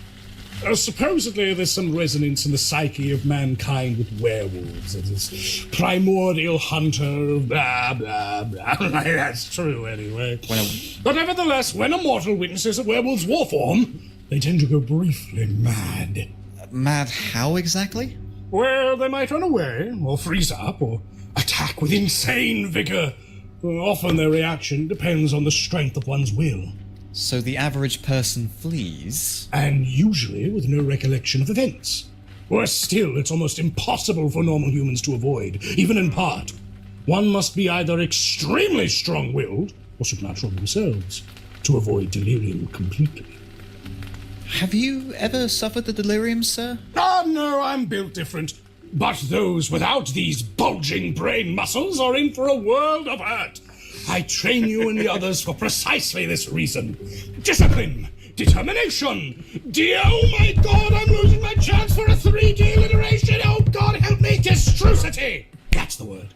S4: Supposedly, there's some resonance in the psyche of mankind with werewolves. This primordial hunter, blah, blah, blah. That's true, anyway. But nevertheless, when a mortal witnesses a werewolf's war form, they tend to go briefly mad.
S15: Mad how exactly?
S4: Well, they might run away, or freeze up, or attack with insane vigor. Often their reaction depends on the strength of one's will.
S15: So the average person flees?
S4: And usually with no recollection of events. Worse still, it's almost impossible for normal humans to avoid, even in part. One must be either extremely strong-willed, or supernatural themselves, to avoid delirium completely.
S15: Have you ever suffered the delirium, sir?
S4: Oh, no, I'm built different. But those without these bulging brain muscles are in for a world of hurt. I train you and the others for precisely this reason. Discipline, determination. Oh my God, I'm losing my chance for a 3D alliteration. Oh God, help me. Distrucity. That's the word.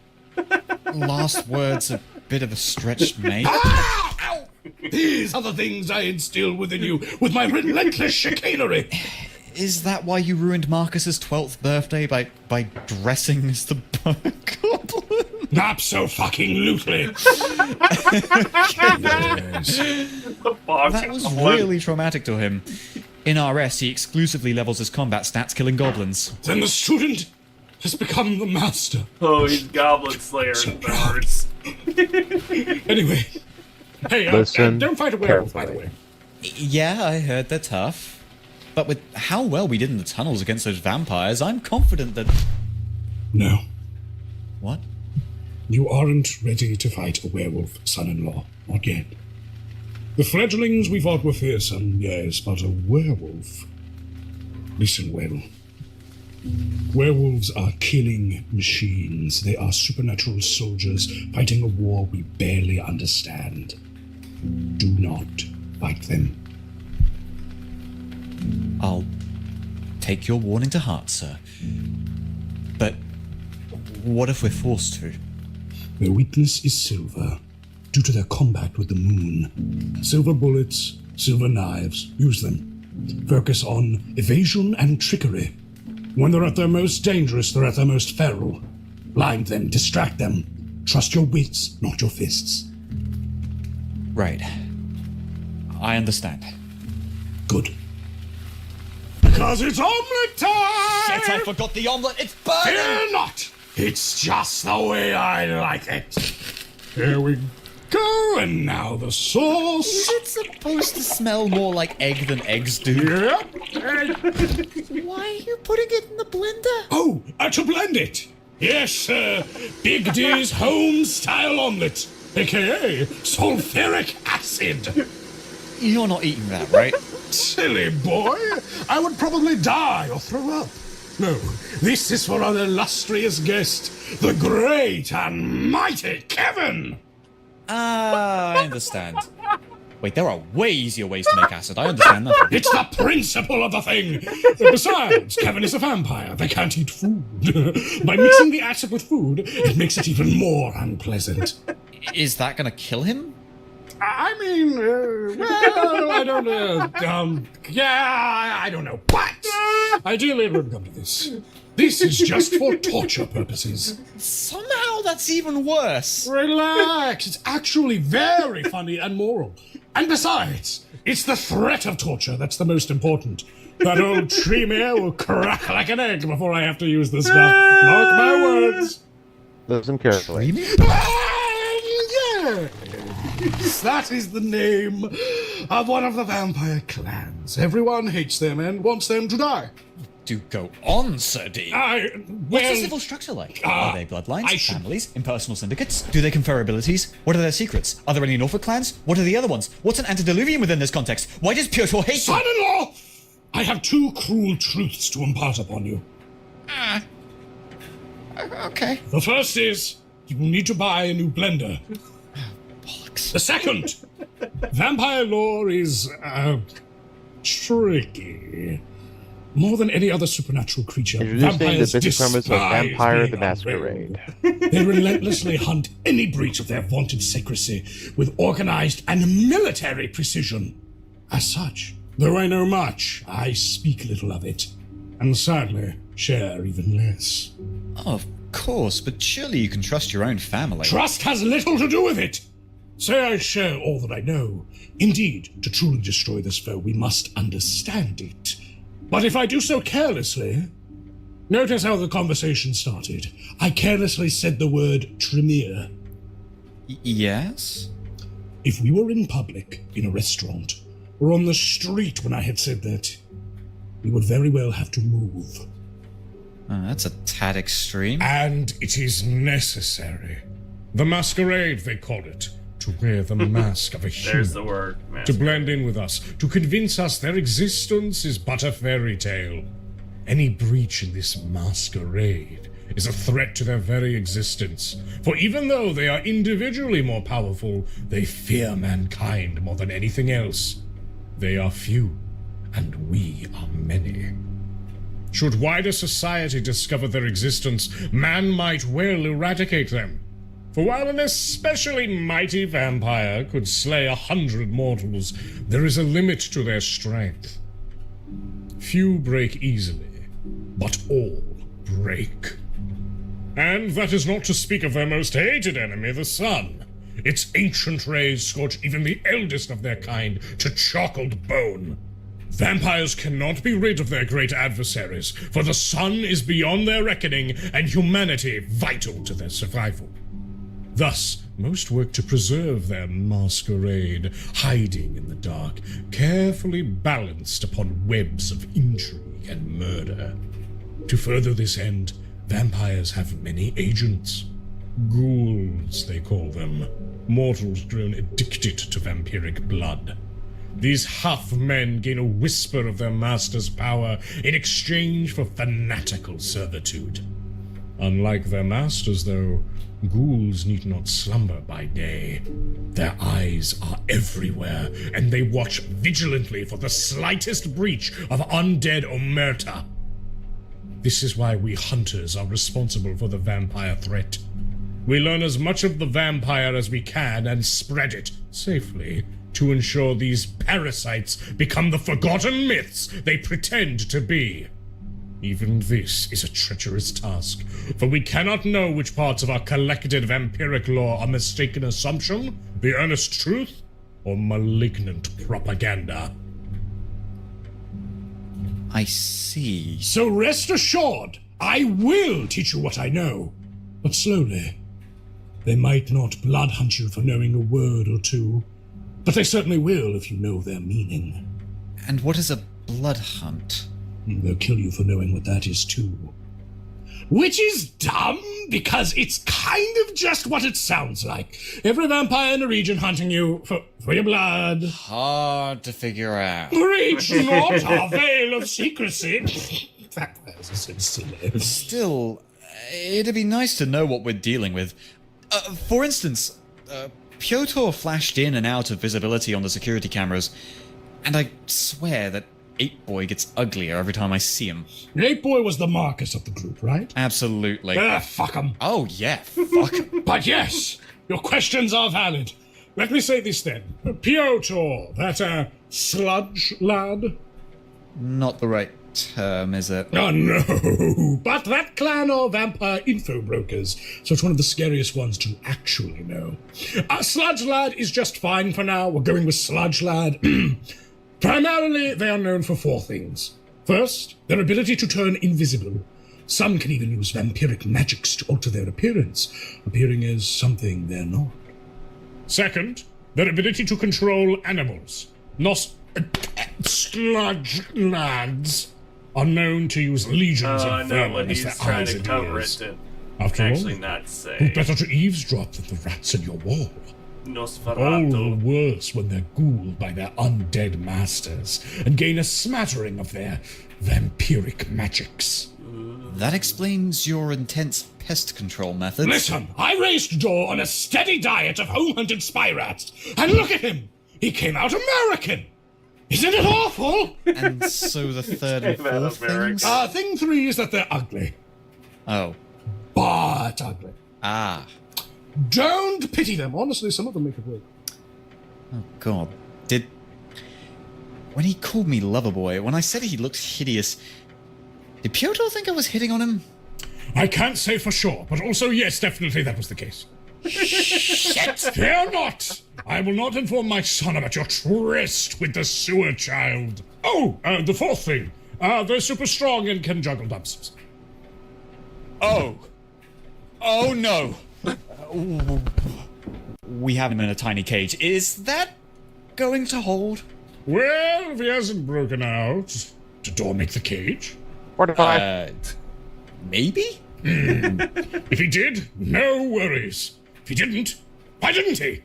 S15: Last word's a bit of a stretch, mate.
S4: Ah! Ow! These are the things I instill within you with my relentless chicanery.
S15: Is that why you ruined Marcus's 12th birthday by dressing as the Goblin?
S4: Abso-fucking-lutely.
S15: That was really traumatic to him. In RS, he exclusively levels his combat stats killing goblins.
S4: Then the student has become the master.
S1: Oh, he's Goblin Slayer in Powers.
S4: Anyway. Hey,
S2: Listen
S4: don't fight a werewolf, by the way.
S15: Yeah, I heard they're tough. But with how well we did in the tunnels against those vampires, I'm confident that...
S4: No.
S15: What?
S4: You aren't ready to fight a werewolf, son-in-law. Not yet. The fledglings we fought were fearsome, yes, but a werewolf... Listen well. Werewolves are killing machines. They are supernatural soldiers fighting a war we barely understand. Do not fight them.
S15: I'll take your warning to heart, sir. But what if we're forced to?
S4: Their weakness is silver, due to their combat with the moon. Silver bullets, silver knives, use them. Focus on evasion and trickery. When they're at their most dangerous, they're at their most feral. Blind them, distract them. Trust your wits, not your fists.
S15: Right. I understand.
S4: Good. Because it's omelette time!
S15: Shit, I forgot the omelette! It's burning!
S4: Fear not! It's just the way I like it. Here we go, and now the sauce.
S15: Is it supposed to smell more like egg than eggs do?
S4: Yep.
S15: Why are you putting it in the blender?
S4: Oh, to blend it. Yes, sir. Big D's home-style omelette, a.k.a. sulfuric acid.
S15: You're not eating that, right?
S4: Silly boy. I would probably die or throw up. No, this is for our illustrious guest, the great and mighty Kevin.
S15: I understand. Wait, there are way easier ways to make acid. I understand that.
S4: It's the principle of the thing. Besides, Kevin is a vampire. They can't eat food. By mixing the acid with food, it makes it even more unpleasant.
S15: Is that gonna kill him?
S4: I mean, well, I don't know. Yeah, I don't know. But I do even come to this. This is just for torture purposes.
S15: Somehow that's even worse.
S4: Relax. It's actually very funny and moral. And besides, it's the threat of torture that's the most important. That old Tremere will crack like an egg before I have to use this stuff. Mark my words.
S2: Listen carefully.
S4: Yes, that is the name of one of the vampire clans. Everyone hates them and wants them to die.
S15: Do go on, Sir D. What's the civil structure like? Are they bloodlines, families, impersonal syndicates? Do they confer abilities? What are their secrets? Are there any Norfolk clans? What are the other ones? What's an antediluvian within this context? Why does Piotr hate them?
S4: Son-in-law! I have two cruel truths to impart upon you.
S15: Okay.
S4: The first is, you will need to buy a new blender. The second, vampire lore is, tricky. More than any other supernatural creature,
S2: Introducing the
S4: vampires
S2: basic premise of
S4: despise
S2: Vampire
S4: being
S2: the Masquerade.
S4: They relentlessly hunt any breach of their vaunted secrecy with organized and military precision. As such, though I know much, I speak little of it, and sadly, share even less.
S15: Oh, of course, but surely you can trust your own family.
S4: Trust has little to do with it. Say I share all that I know. Indeed, to truly destroy this foe, we must understand it. But if I do so carelessly... Notice how the conversation started. I carelessly said the word Tremere.
S15: Yes?
S4: If we were in public, in a restaurant, or on the street when I had said that, we would very well have to move.
S15: That's a tad extreme.
S4: And it is necessary. The masquerade, they call it. To wear the mask of a human.
S1: There's the word.
S4: To
S1: Masquerade.
S4: blend in with us. To convince us their existence is but a fairy tale. Any breach in this masquerade is a threat to their very existence. For even though they are individually more powerful, they fear mankind more than anything else. They are few, and we are many. Should wider society discover their existence, man might well eradicate them. For while an especially mighty vampire could slay 100 mortals, there is a limit to their strength. Few break easily, but all break. And that is not to speak of their most hated enemy, the sun. Its ancient rays scorch even the eldest of their kind to chalked bone. Vampires cannot be rid of their great adversaries, for the sun is beyond their reckoning and humanity vital to their survival. Thus, most work to preserve their masquerade, hiding in the dark, carefully balanced upon webs of intrigue and murder. To further this end, vampires have many agents. Ghouls, they call them. Mortals grown addicted to vampiric blood. These half-men gain a whisper of their master's power in exchange for fanatical servitude. Unlike their masters, though, ghouls need not slumber by day. Their eyes are everywhere, and they watch vigilantly for the slightest breach of undead omerta. This is why we hunters are responsible for the vampire threat. We learn as much of the vampire as we can and spread it safely to ensure these parasites become the forgotten myths they pretend to be. Even this is a treacherous task, for we cannot know which parts of our collected vampiric lore are mistaken assumption, the earnest truth, or malignant propaganda.
S15: I see.
S4: So rest assured, I will teach you what I know, but slowly. They might not blood hunt you for knowing a word or two, but they certainly will if you know their meaning.
S15: And what is a blood hunt?
S4: They'll kill you for knowing what that is too. Which is dumb, because it's kind of just what it sounds like. Every vampire in the region hunting you for your blood.
S15: Hard to figure out.
S4: Breach not our veil of secrecy. Vampires are so silly.
S15: Still, it'd be nice to know what we're dealing with. For instance, Piotr flashed in and out of visibility on the security cameras, and I swear that 8-Boy gets uglier every time I see him.
S4: 8-Boy was the Marcus of the group, right?
S15: Absolutely.
S4: Fuck him.
S15: Oh, yeah, fuck him.
S4: But yes, your questions are valid. Let me say this then. Piotr, that sludge lad?
S15: Not the right term, is it?
S4: Oh, no, but that clan are vampire info brokers, so it's one of the scariest ones to actually know. Sludge Lad is just fine for now. We're going with Sludge Lad. Primarily, they are known for 4 things. First, their ability to turn invisible. Some can even use vampiric magics to alter their appearance, appearing as something they're not. Second, their ability to control animals. Sludge Lads are known to use legions of vermin as their eyes and ears. After all, who better to eavesdrop than the rats in your wall? All the worse when they're ghouled by their undead masters and gain a smattering of their vampiric magics.
S15: That explains your intense pest control methods.
S4: Listen, I raised Dor on a steady diet of home-hunted spy rats, and look at him! He came out American! Isn't it awful?
S15: And so the third and fourth things?
S4: Thing 3 is that they're ugly.
S15: Oh.
S4: But ugly.
S15: Ah.
S4: Don't pity them. Honestly, some of them make it work.
S15: Oh, God. When he called me Loverboy, when I said he looked hideous, did Piotr think I was hitting on him?
S4: I can't say for sure, but also, yes, definitely that was the case.
S15: Shit!
S4: Fear not! I will not inform my son about your tryst with the sewer child. Oh, the 4th thing. They're super strong and can juggle dumpsters.
S15: Oh. Oh, no. We have him in a tiny cage. Is that going to hold?
S4: Well, if he hasn't broken out, did Dor make the cage?
S15: Maybe?
S4: If he did, no worries. If he didn't, why didn't he?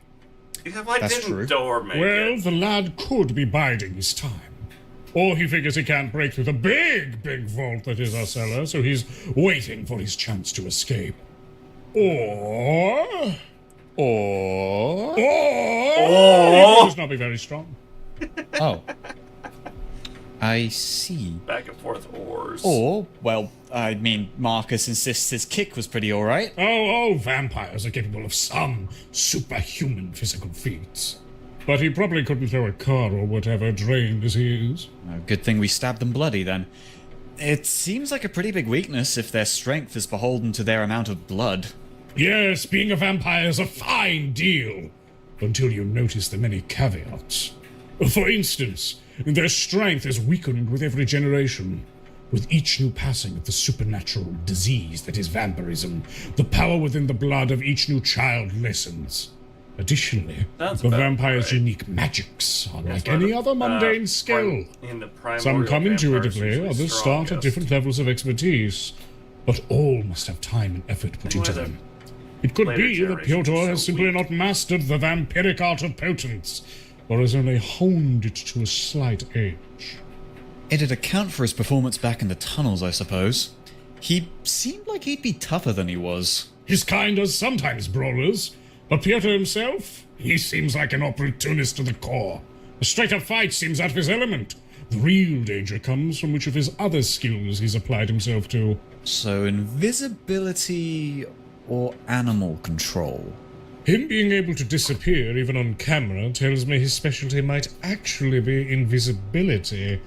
S15: That's true.
S4: Well, the lad could be biding his time. Or he figures he can't break through the big vault that is our cellar, so he's waiting for his chance to escape. Or... he must not be very strong.
S15: Oh. I see.
S1: Back and forth ors.
S15: Or, well, I mean, Marcus insists his kick was pretty alright.
S4: Oh, vampires are capable of some superhuman physical feats. But he probably couldn't throw a car or whatever, drained as he is.
S15: Good thing we stabbed them bloody, then. It seems like a pretty big weakness if their strength is beholden to their amount of blood.
S4: Yes, being a vampire is a fine deal, until you notice the many caveats. For instance, their strength is weakened with every generation. With each new passing of the supernatural disease that is vampirism, the power within the blood of each new child lessens. Additionally, the vampire's unique magics are like any other mundane skill. Some come intuitively, others start at different levels of expertise, but all must have time and effort put into them. It could be that Piotr has simply not mastered the vampiric art of potence, or has only honed it to a slight edge.
S15: It'd account for his performance back in the tunnels, I suppose. He seemed like he'd be tougher than he was.
S4: His kind are sometimes brawlers, but Piotr himself, he seems like an opportunist to the core. A straight-up fight seems out of his element. The real danger comes from which of his other skills he's applied himself to.
S15: So invisibility or animal control?
S4: Him being able to disappear even on camera tells me his specialty might actually be invisibility.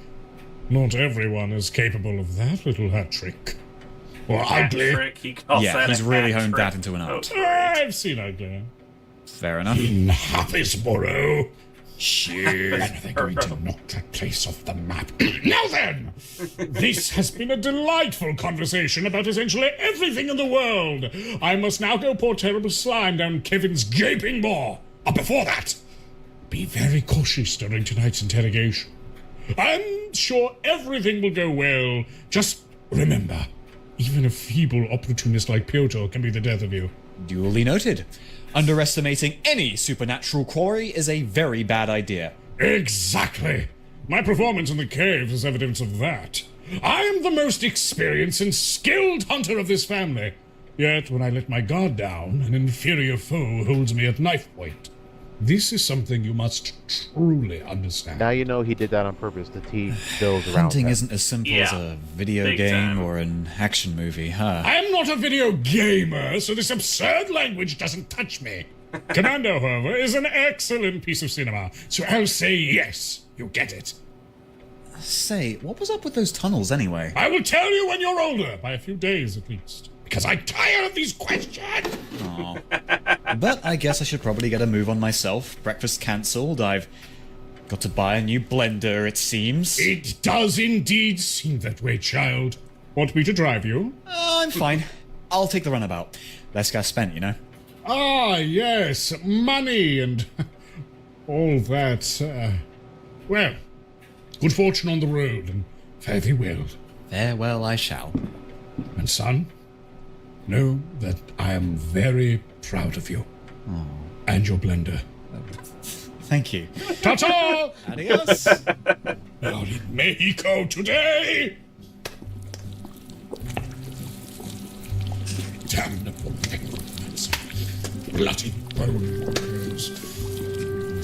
S4: Not everyone is capable of that little hat trick. Or ugly.
S15: He's really honed that into an art.
S4: I've seen ugly.
S15: Fair enough.
S4: In Happisborough. Shit. They're going to knock that place off the map. Now then! This has been a delightful conversation about essentially everything in the world. I must now go pour terrible slime down Kevin's gaping maw. But before that, be very cautious during tonight's interrogation. I'm sure everything will go well. Just remember, even a feeble opportunist like Piotr can be the death of you.
S15: Duly noted. Underestimating any supernatural quarry is a very bad idea.
S4: Exactly. My performance in the caves is evidence of that. I am the most experienced and skilled hunter of this family. Yet, when I let my guard down, an inferior foe holds me at knife point. This is something you must truly understand.
S2: Now you know he did that on purpose to tease those around
S15: Hunting
S2: him.
S15: isn't as simple as a video game or an action movie, huh?
S4: I am not a video gamer, so this absurd language doesn't touch me. Commando, however, is an excellent piece of cinema, so I'll say yes. You get it.
S15: Say, what was up with those tunnels anyway?
S4: I will tell you when you're older, by a few days at least. Because I'm tired of these questions!
S15: Oh. But I guess I should probably get a move on myself. Breakfast cancelled. I've got to buy a new blender, it seems.
S4: It does indeed seem that way, child. Want me to drive you?
S15: I'm fine. I'll take the runabout. Less gas spent, you know?
S4: Ah, yes, money and all that. Well, good fortune on the road, and fare thee well.
S15: Farewell I shall.
S4: And son, know that I am very proud of you.
S15: Oh.
S4: And your blender.
S15: Thank you.
S4: Ta-ta!
S15: Adios!
S4: Out in Mexico today! Damnable penguins. Bloody bones.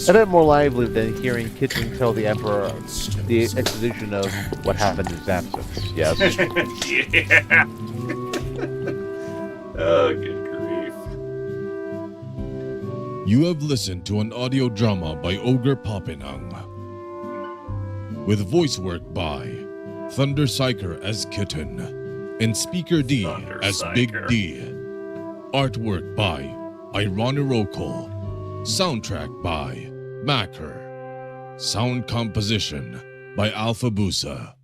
S2: A bit more lively than hearing Kitchen tell the Emperor the exposition of what happened in his absence. Yes.
S1: Yeah. Oh, good grief.
S5: You have listened to an audio drama by Ogre Popinang, with voice work by Thunder Psyker as Kitten and Speaker D as Big D. Artwork by Ironiroko. Soundtrack by Macker. Sound composition by Alpha Busa.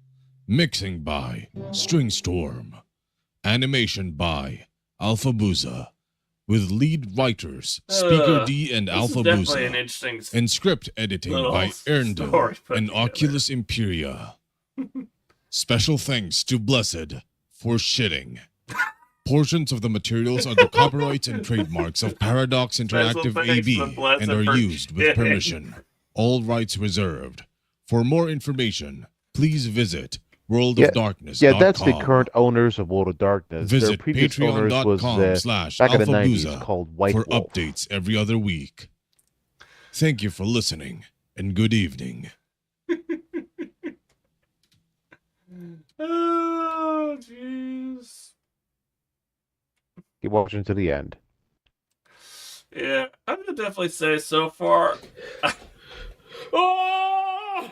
S5: Mixing by Stringstorm. Animation by Alpha Busa, with lead writers Speaker D and Alpha Busa, and script editing by Erndl and Oculus Imperia. Special thanks to Blessed for shitting. Portions of the materials are the copyrights and trademarks of Paradox Interactive AB and are used with permission. All rights reserved. For more information, please visit worldofdarkness.com.
S2: Yeah, that's the current owners of World of Darkness. Their
S5: Visit
S2: previous owners was back in the 90s called White
S5: for
S2: Wolf.
S5: updates every other week. Thank you for listening, and good evening.
S1: Oh, jeez.
S2: Keep watching to the end.
S1: Yeah, I would definitely say so far. Oh!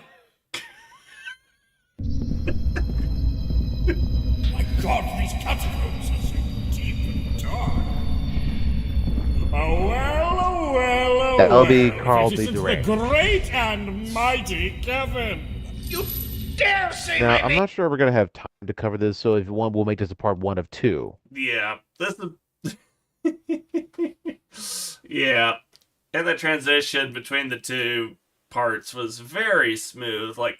S4: My God, these catacombs are so deep and dark. Oh well, oh well, oh
S2: That'll be
S4: well.
S2: Carl
S4: This
S2: D.
S4: is the
S2: Durant.
S4: great and mighty Kevin. You dare say
S2: Now,
S4: my
S2: I'm
S4: name?
S2: not sure we're going to have time to cover this, so if you want, we'll make this a part 1 of 2.
S1: Yeah, this is. Yeah, and the transition between the two parts was very smooth. Like,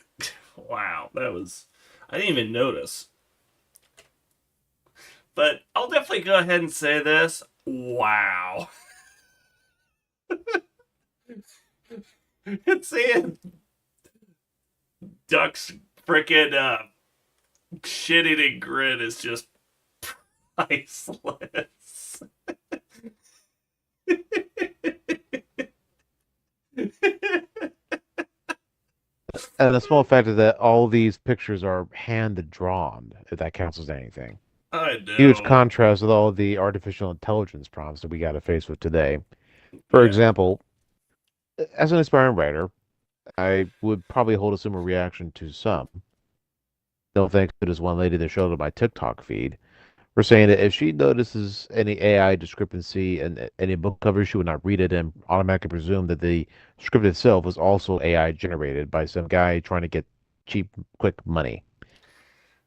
S1: wow, that was. I didn't even notice. But I'll definitely go ahead and say this. Wow. And seeing Duck's freaking shit-eating grin is just priceless.
S2: And the small fact is that all these pictures are hand-drawn, if that counts as anything.
S1: I know.
S2: Huge contrast with all the artificial intelligence prompts that we got to face with today. For example, as an aspiring writer, I would probably hold a similar reaction to some. No thanks to this one lady that showed up my TikTok feed for saying that if she notices any AI discrepancy in any book cover, she would not read it and automatically presume that the script itself was also AI generated by some guy trying to get cheap, quick money.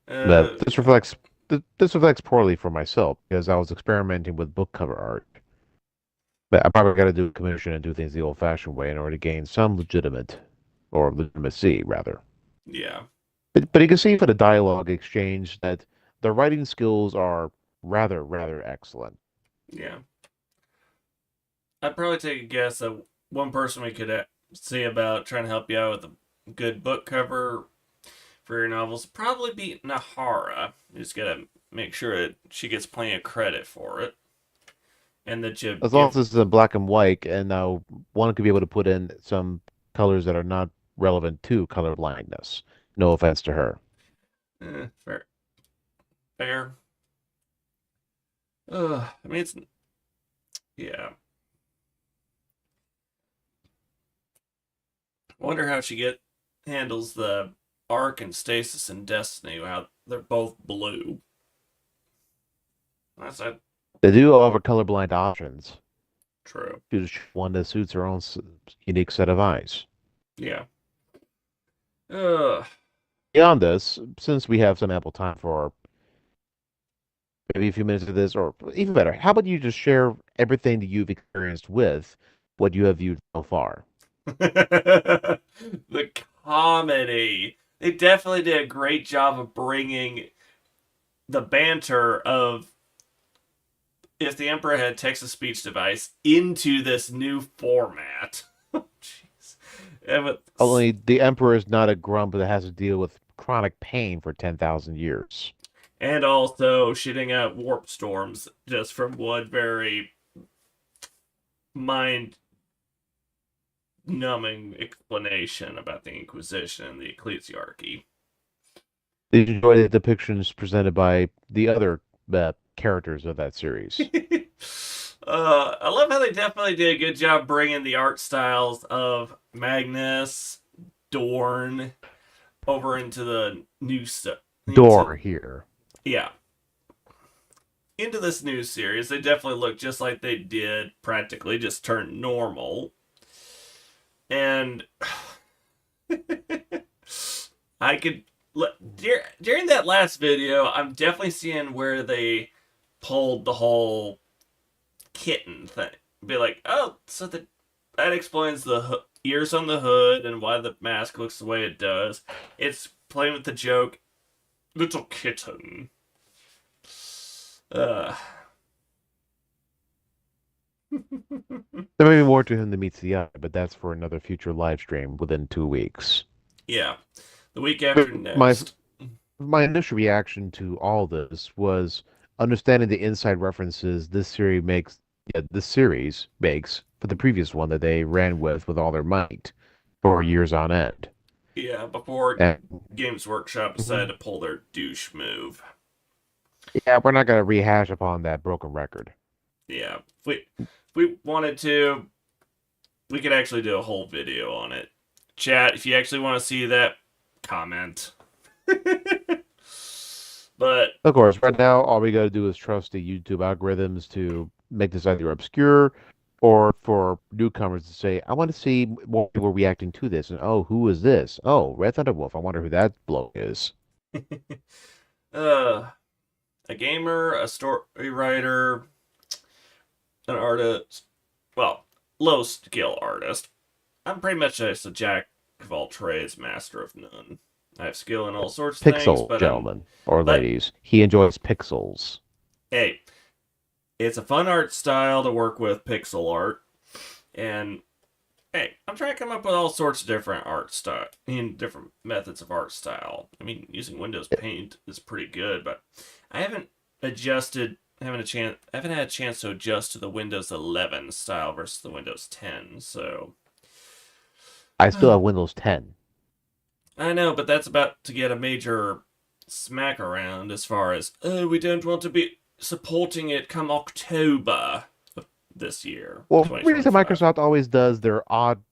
S2: But this reflects poorly for myself because I was experimenting with book cover art. But I probably got to do a commission and do things the old-fashioned way in order to gain some legitimacy, rather.
S1: Yeah.
S2: But you can see for the dialogue exchange that the writing skills are rather excellent.
S1: Yeah. I'd probably take a guess that one person we could see about trying to help you out with a good book cover for your novels would probably be Nahara. You just gotta make sure that she gets plenty of credit for it. And that you
S2: As long as it's in black and white, and now one could be able to put in some colors that are not relevant to color blindness. No offense to her.
S1: Fair. Fair. I mean, it's... Yeah. I wonder how she handles the Arc and Stasis and Destiny, how they're both blue. That's a
S2: They do offer colorblind options.
S1: True.
S2: Choose one that suits her own unique set of eyes.
S1: Yeah.
S2: Beyond this, since we have some ample time for maybe a few minutes of this, or even better, how about you just share everything that you've experienced with what you have viewed so far?
S1: The comedy. They definitely did a great job of bringing the banter of if the Emperor had text-to-speech device into this new format. Jeez.
S2: Only the Emperor is not a grump that has to deal with chronic pain for 10,000 years.
S1: And also shitting out warp storms just from one very mind-numbing explanation about the Inquisition and the Ecclesiarchy.
S2: Did you enjoy the depictions presented by the other characters of that series?
S1: I love how they definitely did a good job bringing the art styles of Magnus, Dorn, over into the new stuff.
S2: Door here.
S1: Yeah. Into this new series, they definitely look just like they did practically, just turned normal. And I could during that last video, I'm definitely seeing where they pulled the whole kitten thing. Be like, oh, so that explains the ears on the hood and why the mask looks the way it does. It's playing with the joke, little kitten.
S2: There may be more to him than meets the eye, but that's for another future live stream within 2 weeks.
S1: Yeah. The week after next.
S2: My initial reaction to all this was understanding the inside references this series makes for the previous one that they ran with all their might for years on end.
S1: Yeah, before Games Workshop decided to pull their douche move.
S2: Yeah, we're not going to rehash upon that broken record.
S1: Yeah, if we wanted to, we could actually do a whole video on it. Chat, if you actually want to see that, comment. But
S2: of course, right now, all we got to do is trust the YouTube algorithms to make this either obscure or for newcomers to say, I want to see more people reacting to this. And, oh, who is this? Oh, Red Thunder Wolf. I wonder who that bloke is.
S1: A gamer, a story writer, an artist, well, low skill artist. I'm pretty much just a jack of all trades, master of none. I have skill in all sorts of things.
S2: Pixel, gentlemen or ladies. He enjoys pixels.
S1: Hey, it's a fun art style to work with, pixel art. And, hey, I'm trying to come up with all sorts of different art style, different methods of art style. I mean, using Windows Paint is pretty good, but I haven't adjusted, I haven't had a chance to adjust to the Windows 11 style versus the Windows 10, so...
S2: I still have Windows 10.
S1: I know, but that's about to get a major smack around as far as, oh, we don't want to be supporting it come October of this year.
S2: Well, the reason Microsoft always does their odd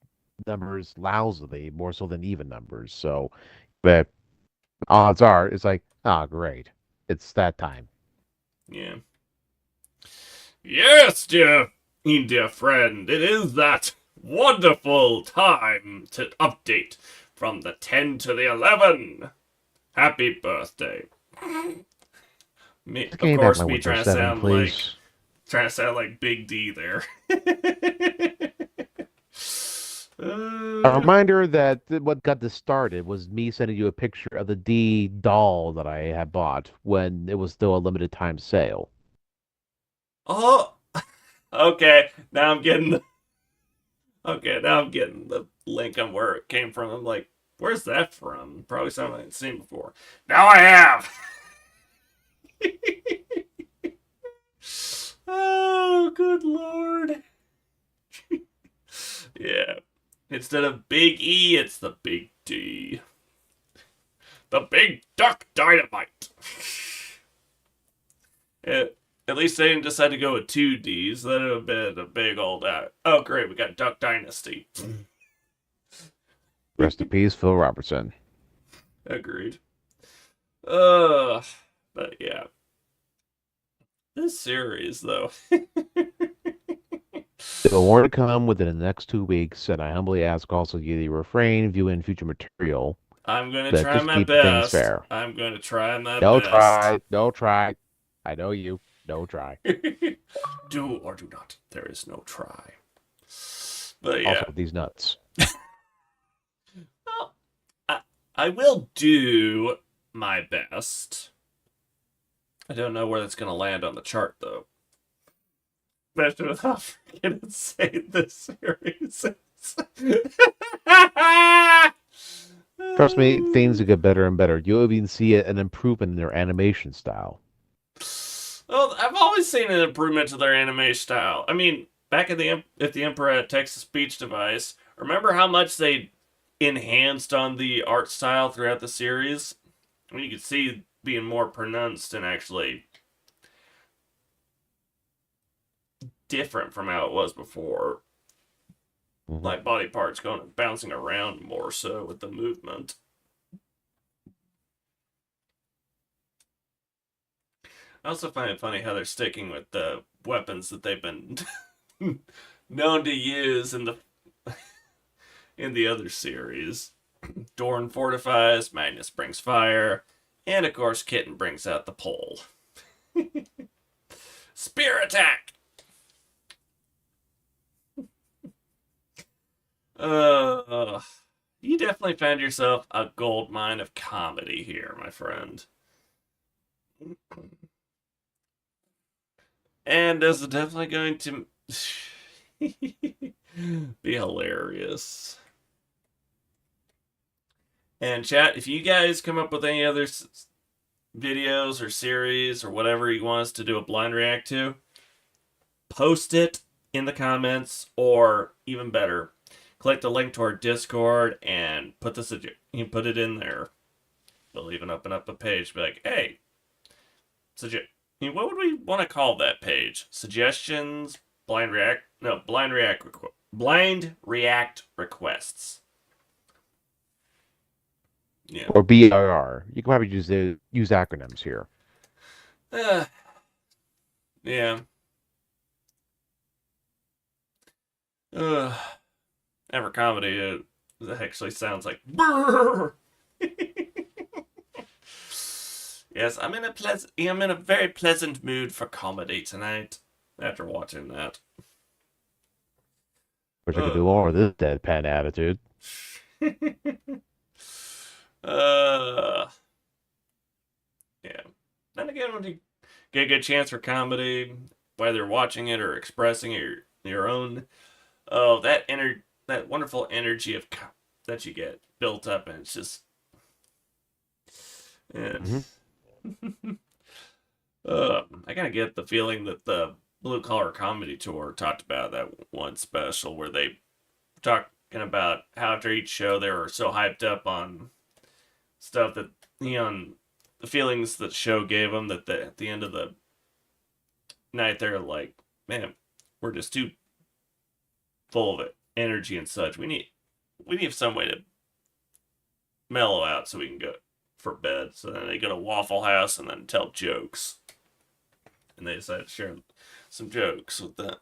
S2: numbers lousily, more so than even numbers. So, but odds are, it's like, great. It's that time.
S1: Yeah. Yes, dear friend, it is that wonderful time to update from the 10 to the 11. Happy birthday. Of course, me trying to sound like Big D there.
S2: A reminder that what got this started was me sending you a picture of the D doll that I had bought when it was still a limited time sale.
S1: Oh, okay. Now I'm getting the link on where it came from. I'm like, where's that from? Probably something I haven't seen before. Now I have. Oh, good lord. Yeah. Instead of Big E, it's the Big D. The Big Duck Dynamite. At least they didn't decide to go with 2 Ds. That would have been a big old out. Oh, great, we got Duck Dynasty.
S2: Rest in peace, Phil Robertson.
S1: Agreed. But yeah. This series, though.
S2: There will more to come within the next 2 weeks, and I humbly ask also you to refrain viewing future material.
S1: I'm going to
S2: But
S1: try
S2: just
S1: my
S2: keep
S1: best.
S2: things fair.
S1: I'm going to try my
S2: Don't
S1: best.
S2: try. Don't try. I know you. Don't try.
S1: Do or do not. There is no try. But yeah.
S2: Also, these nuts.
S1: Well, I will do my best. I don't know where that's going to land on the chart, though. Especially with how freaking insane this series is.
S2: Trust me, things will get better and better. You'll even see an improvement in their animation style.
S1: Well, I've always seen an improvement to their anime style. I mean, back at the Emperor at Texas Speech Device, remember how much they enhanced on the art style throughout the series? I mean, you could see being more pronounced and actually different from how it was before.
S2: Mm-hmm.
S1: Like body parts going and bouncing around more so with the movement. I also find it funny how they're sticking with the weapons that they've been known to use in the other series. Dorn fortifies, Magnus brings fire, and of course Kitten brings out the pole. Spear attack! You definitely found yourself a gold mine of comedy here, my friend. And this is definitely going to be hilarious. And chat, if you guys come up with any other videos or series or whatever you want us to do a blind react to, post it in the comments, or even better, click the link to our Discord and put it in there. We'll even open up a page, be like, hey, what would we want to call that page? Suggestions, blind react requests. Yeah.
S2: Or BRR. You can probably use acronyms here.
S1: Yeah. Ever comedy, it actually sounds like brrr. Yes, I'm in a very pleasant mood for comedy tonight after watching that.
S2: Wish I could do more of this deadpan attitude.
S1: Yeah. Then again, when you get a good chance for comedy, whether watching it or expressing it your own, that wonderful energy that you get built up, and it's just, yeah. I kind of get the feeling that the Blue Collar Comedy Tour talked about that one special where they talking about how after each show they were so hyped up on stuff that, on the feelings that the show gave them, that at the end of the night they're like, man, we're just too full of energy and such. We need some way to mellow out so we can go for bed. So then they go to Waffle House and then tell jokes. And they decided to share some jokes with the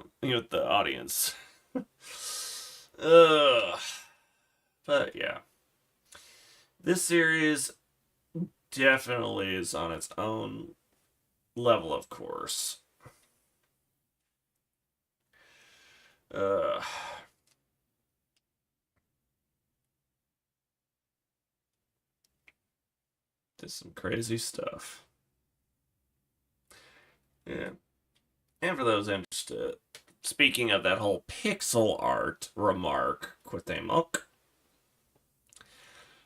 S1: audience. But yeah. This series definitely is on its own level, of course. Just some crazy stuff. Yeah. And for those interested, speaking of that whole pixel art remark,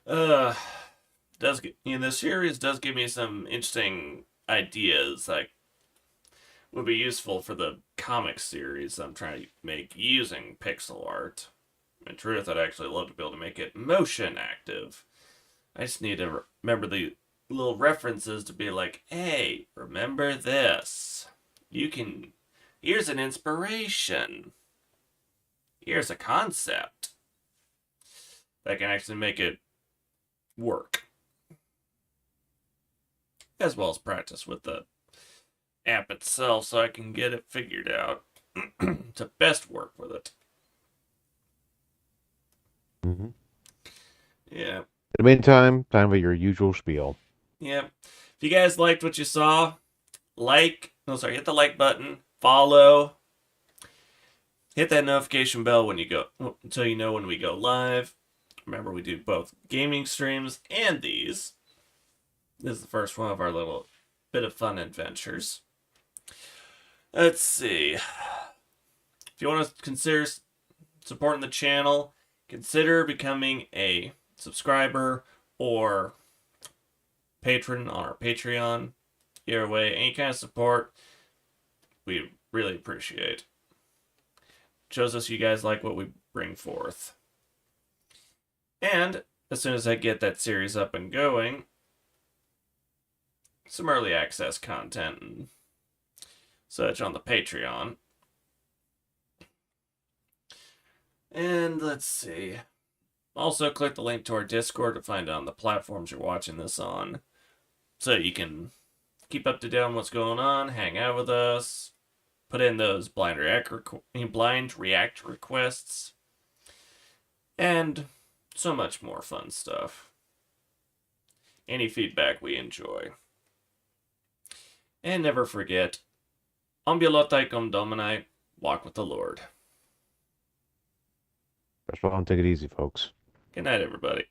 S1: the series does give me some interesting ideas that would be useful for the comic series I'm trying to make using pixel art. In truth, I'd actually love to be able to make it motion active. I just need to remember the little references to be like, hey, remember this. Here's an inspiration. Here's a concept that can actually make it work. as well as practice with the app itself so I can get it figured out to best work with it.
S2: Mm-hmm.
S1: Yeah.
S2: In the meantime, time for your usual spiel.
S1: Yeah. If you guys liked what you saw, hit the like button, follow, hit that notification bell when you go, so you know when we go live. Remember, we do both gaming streams and these. This is the first one of our little bit of fun adventures. Let's see. If you want to consider supporting the channel, consider becoming a subscriber or patron on our Patreon. Either way, any kind of support, we really appreciate. Shows us you guys like what we bring forth. And as soon as I get that series up and going, some early access content and such on the Patreon. And let's see. Also, click the link to our Discord to find out on the platforms you're watching this on, so you can keep up to date on what's going on, hang out with us, put in those blind react requests, and so much more fun stuff. Any feedback we enjoy. And never forget, Ambulotai cum Domini, walk with the Lord.
S2: First of all, take it easy, folks.
S1: Good night, everybody.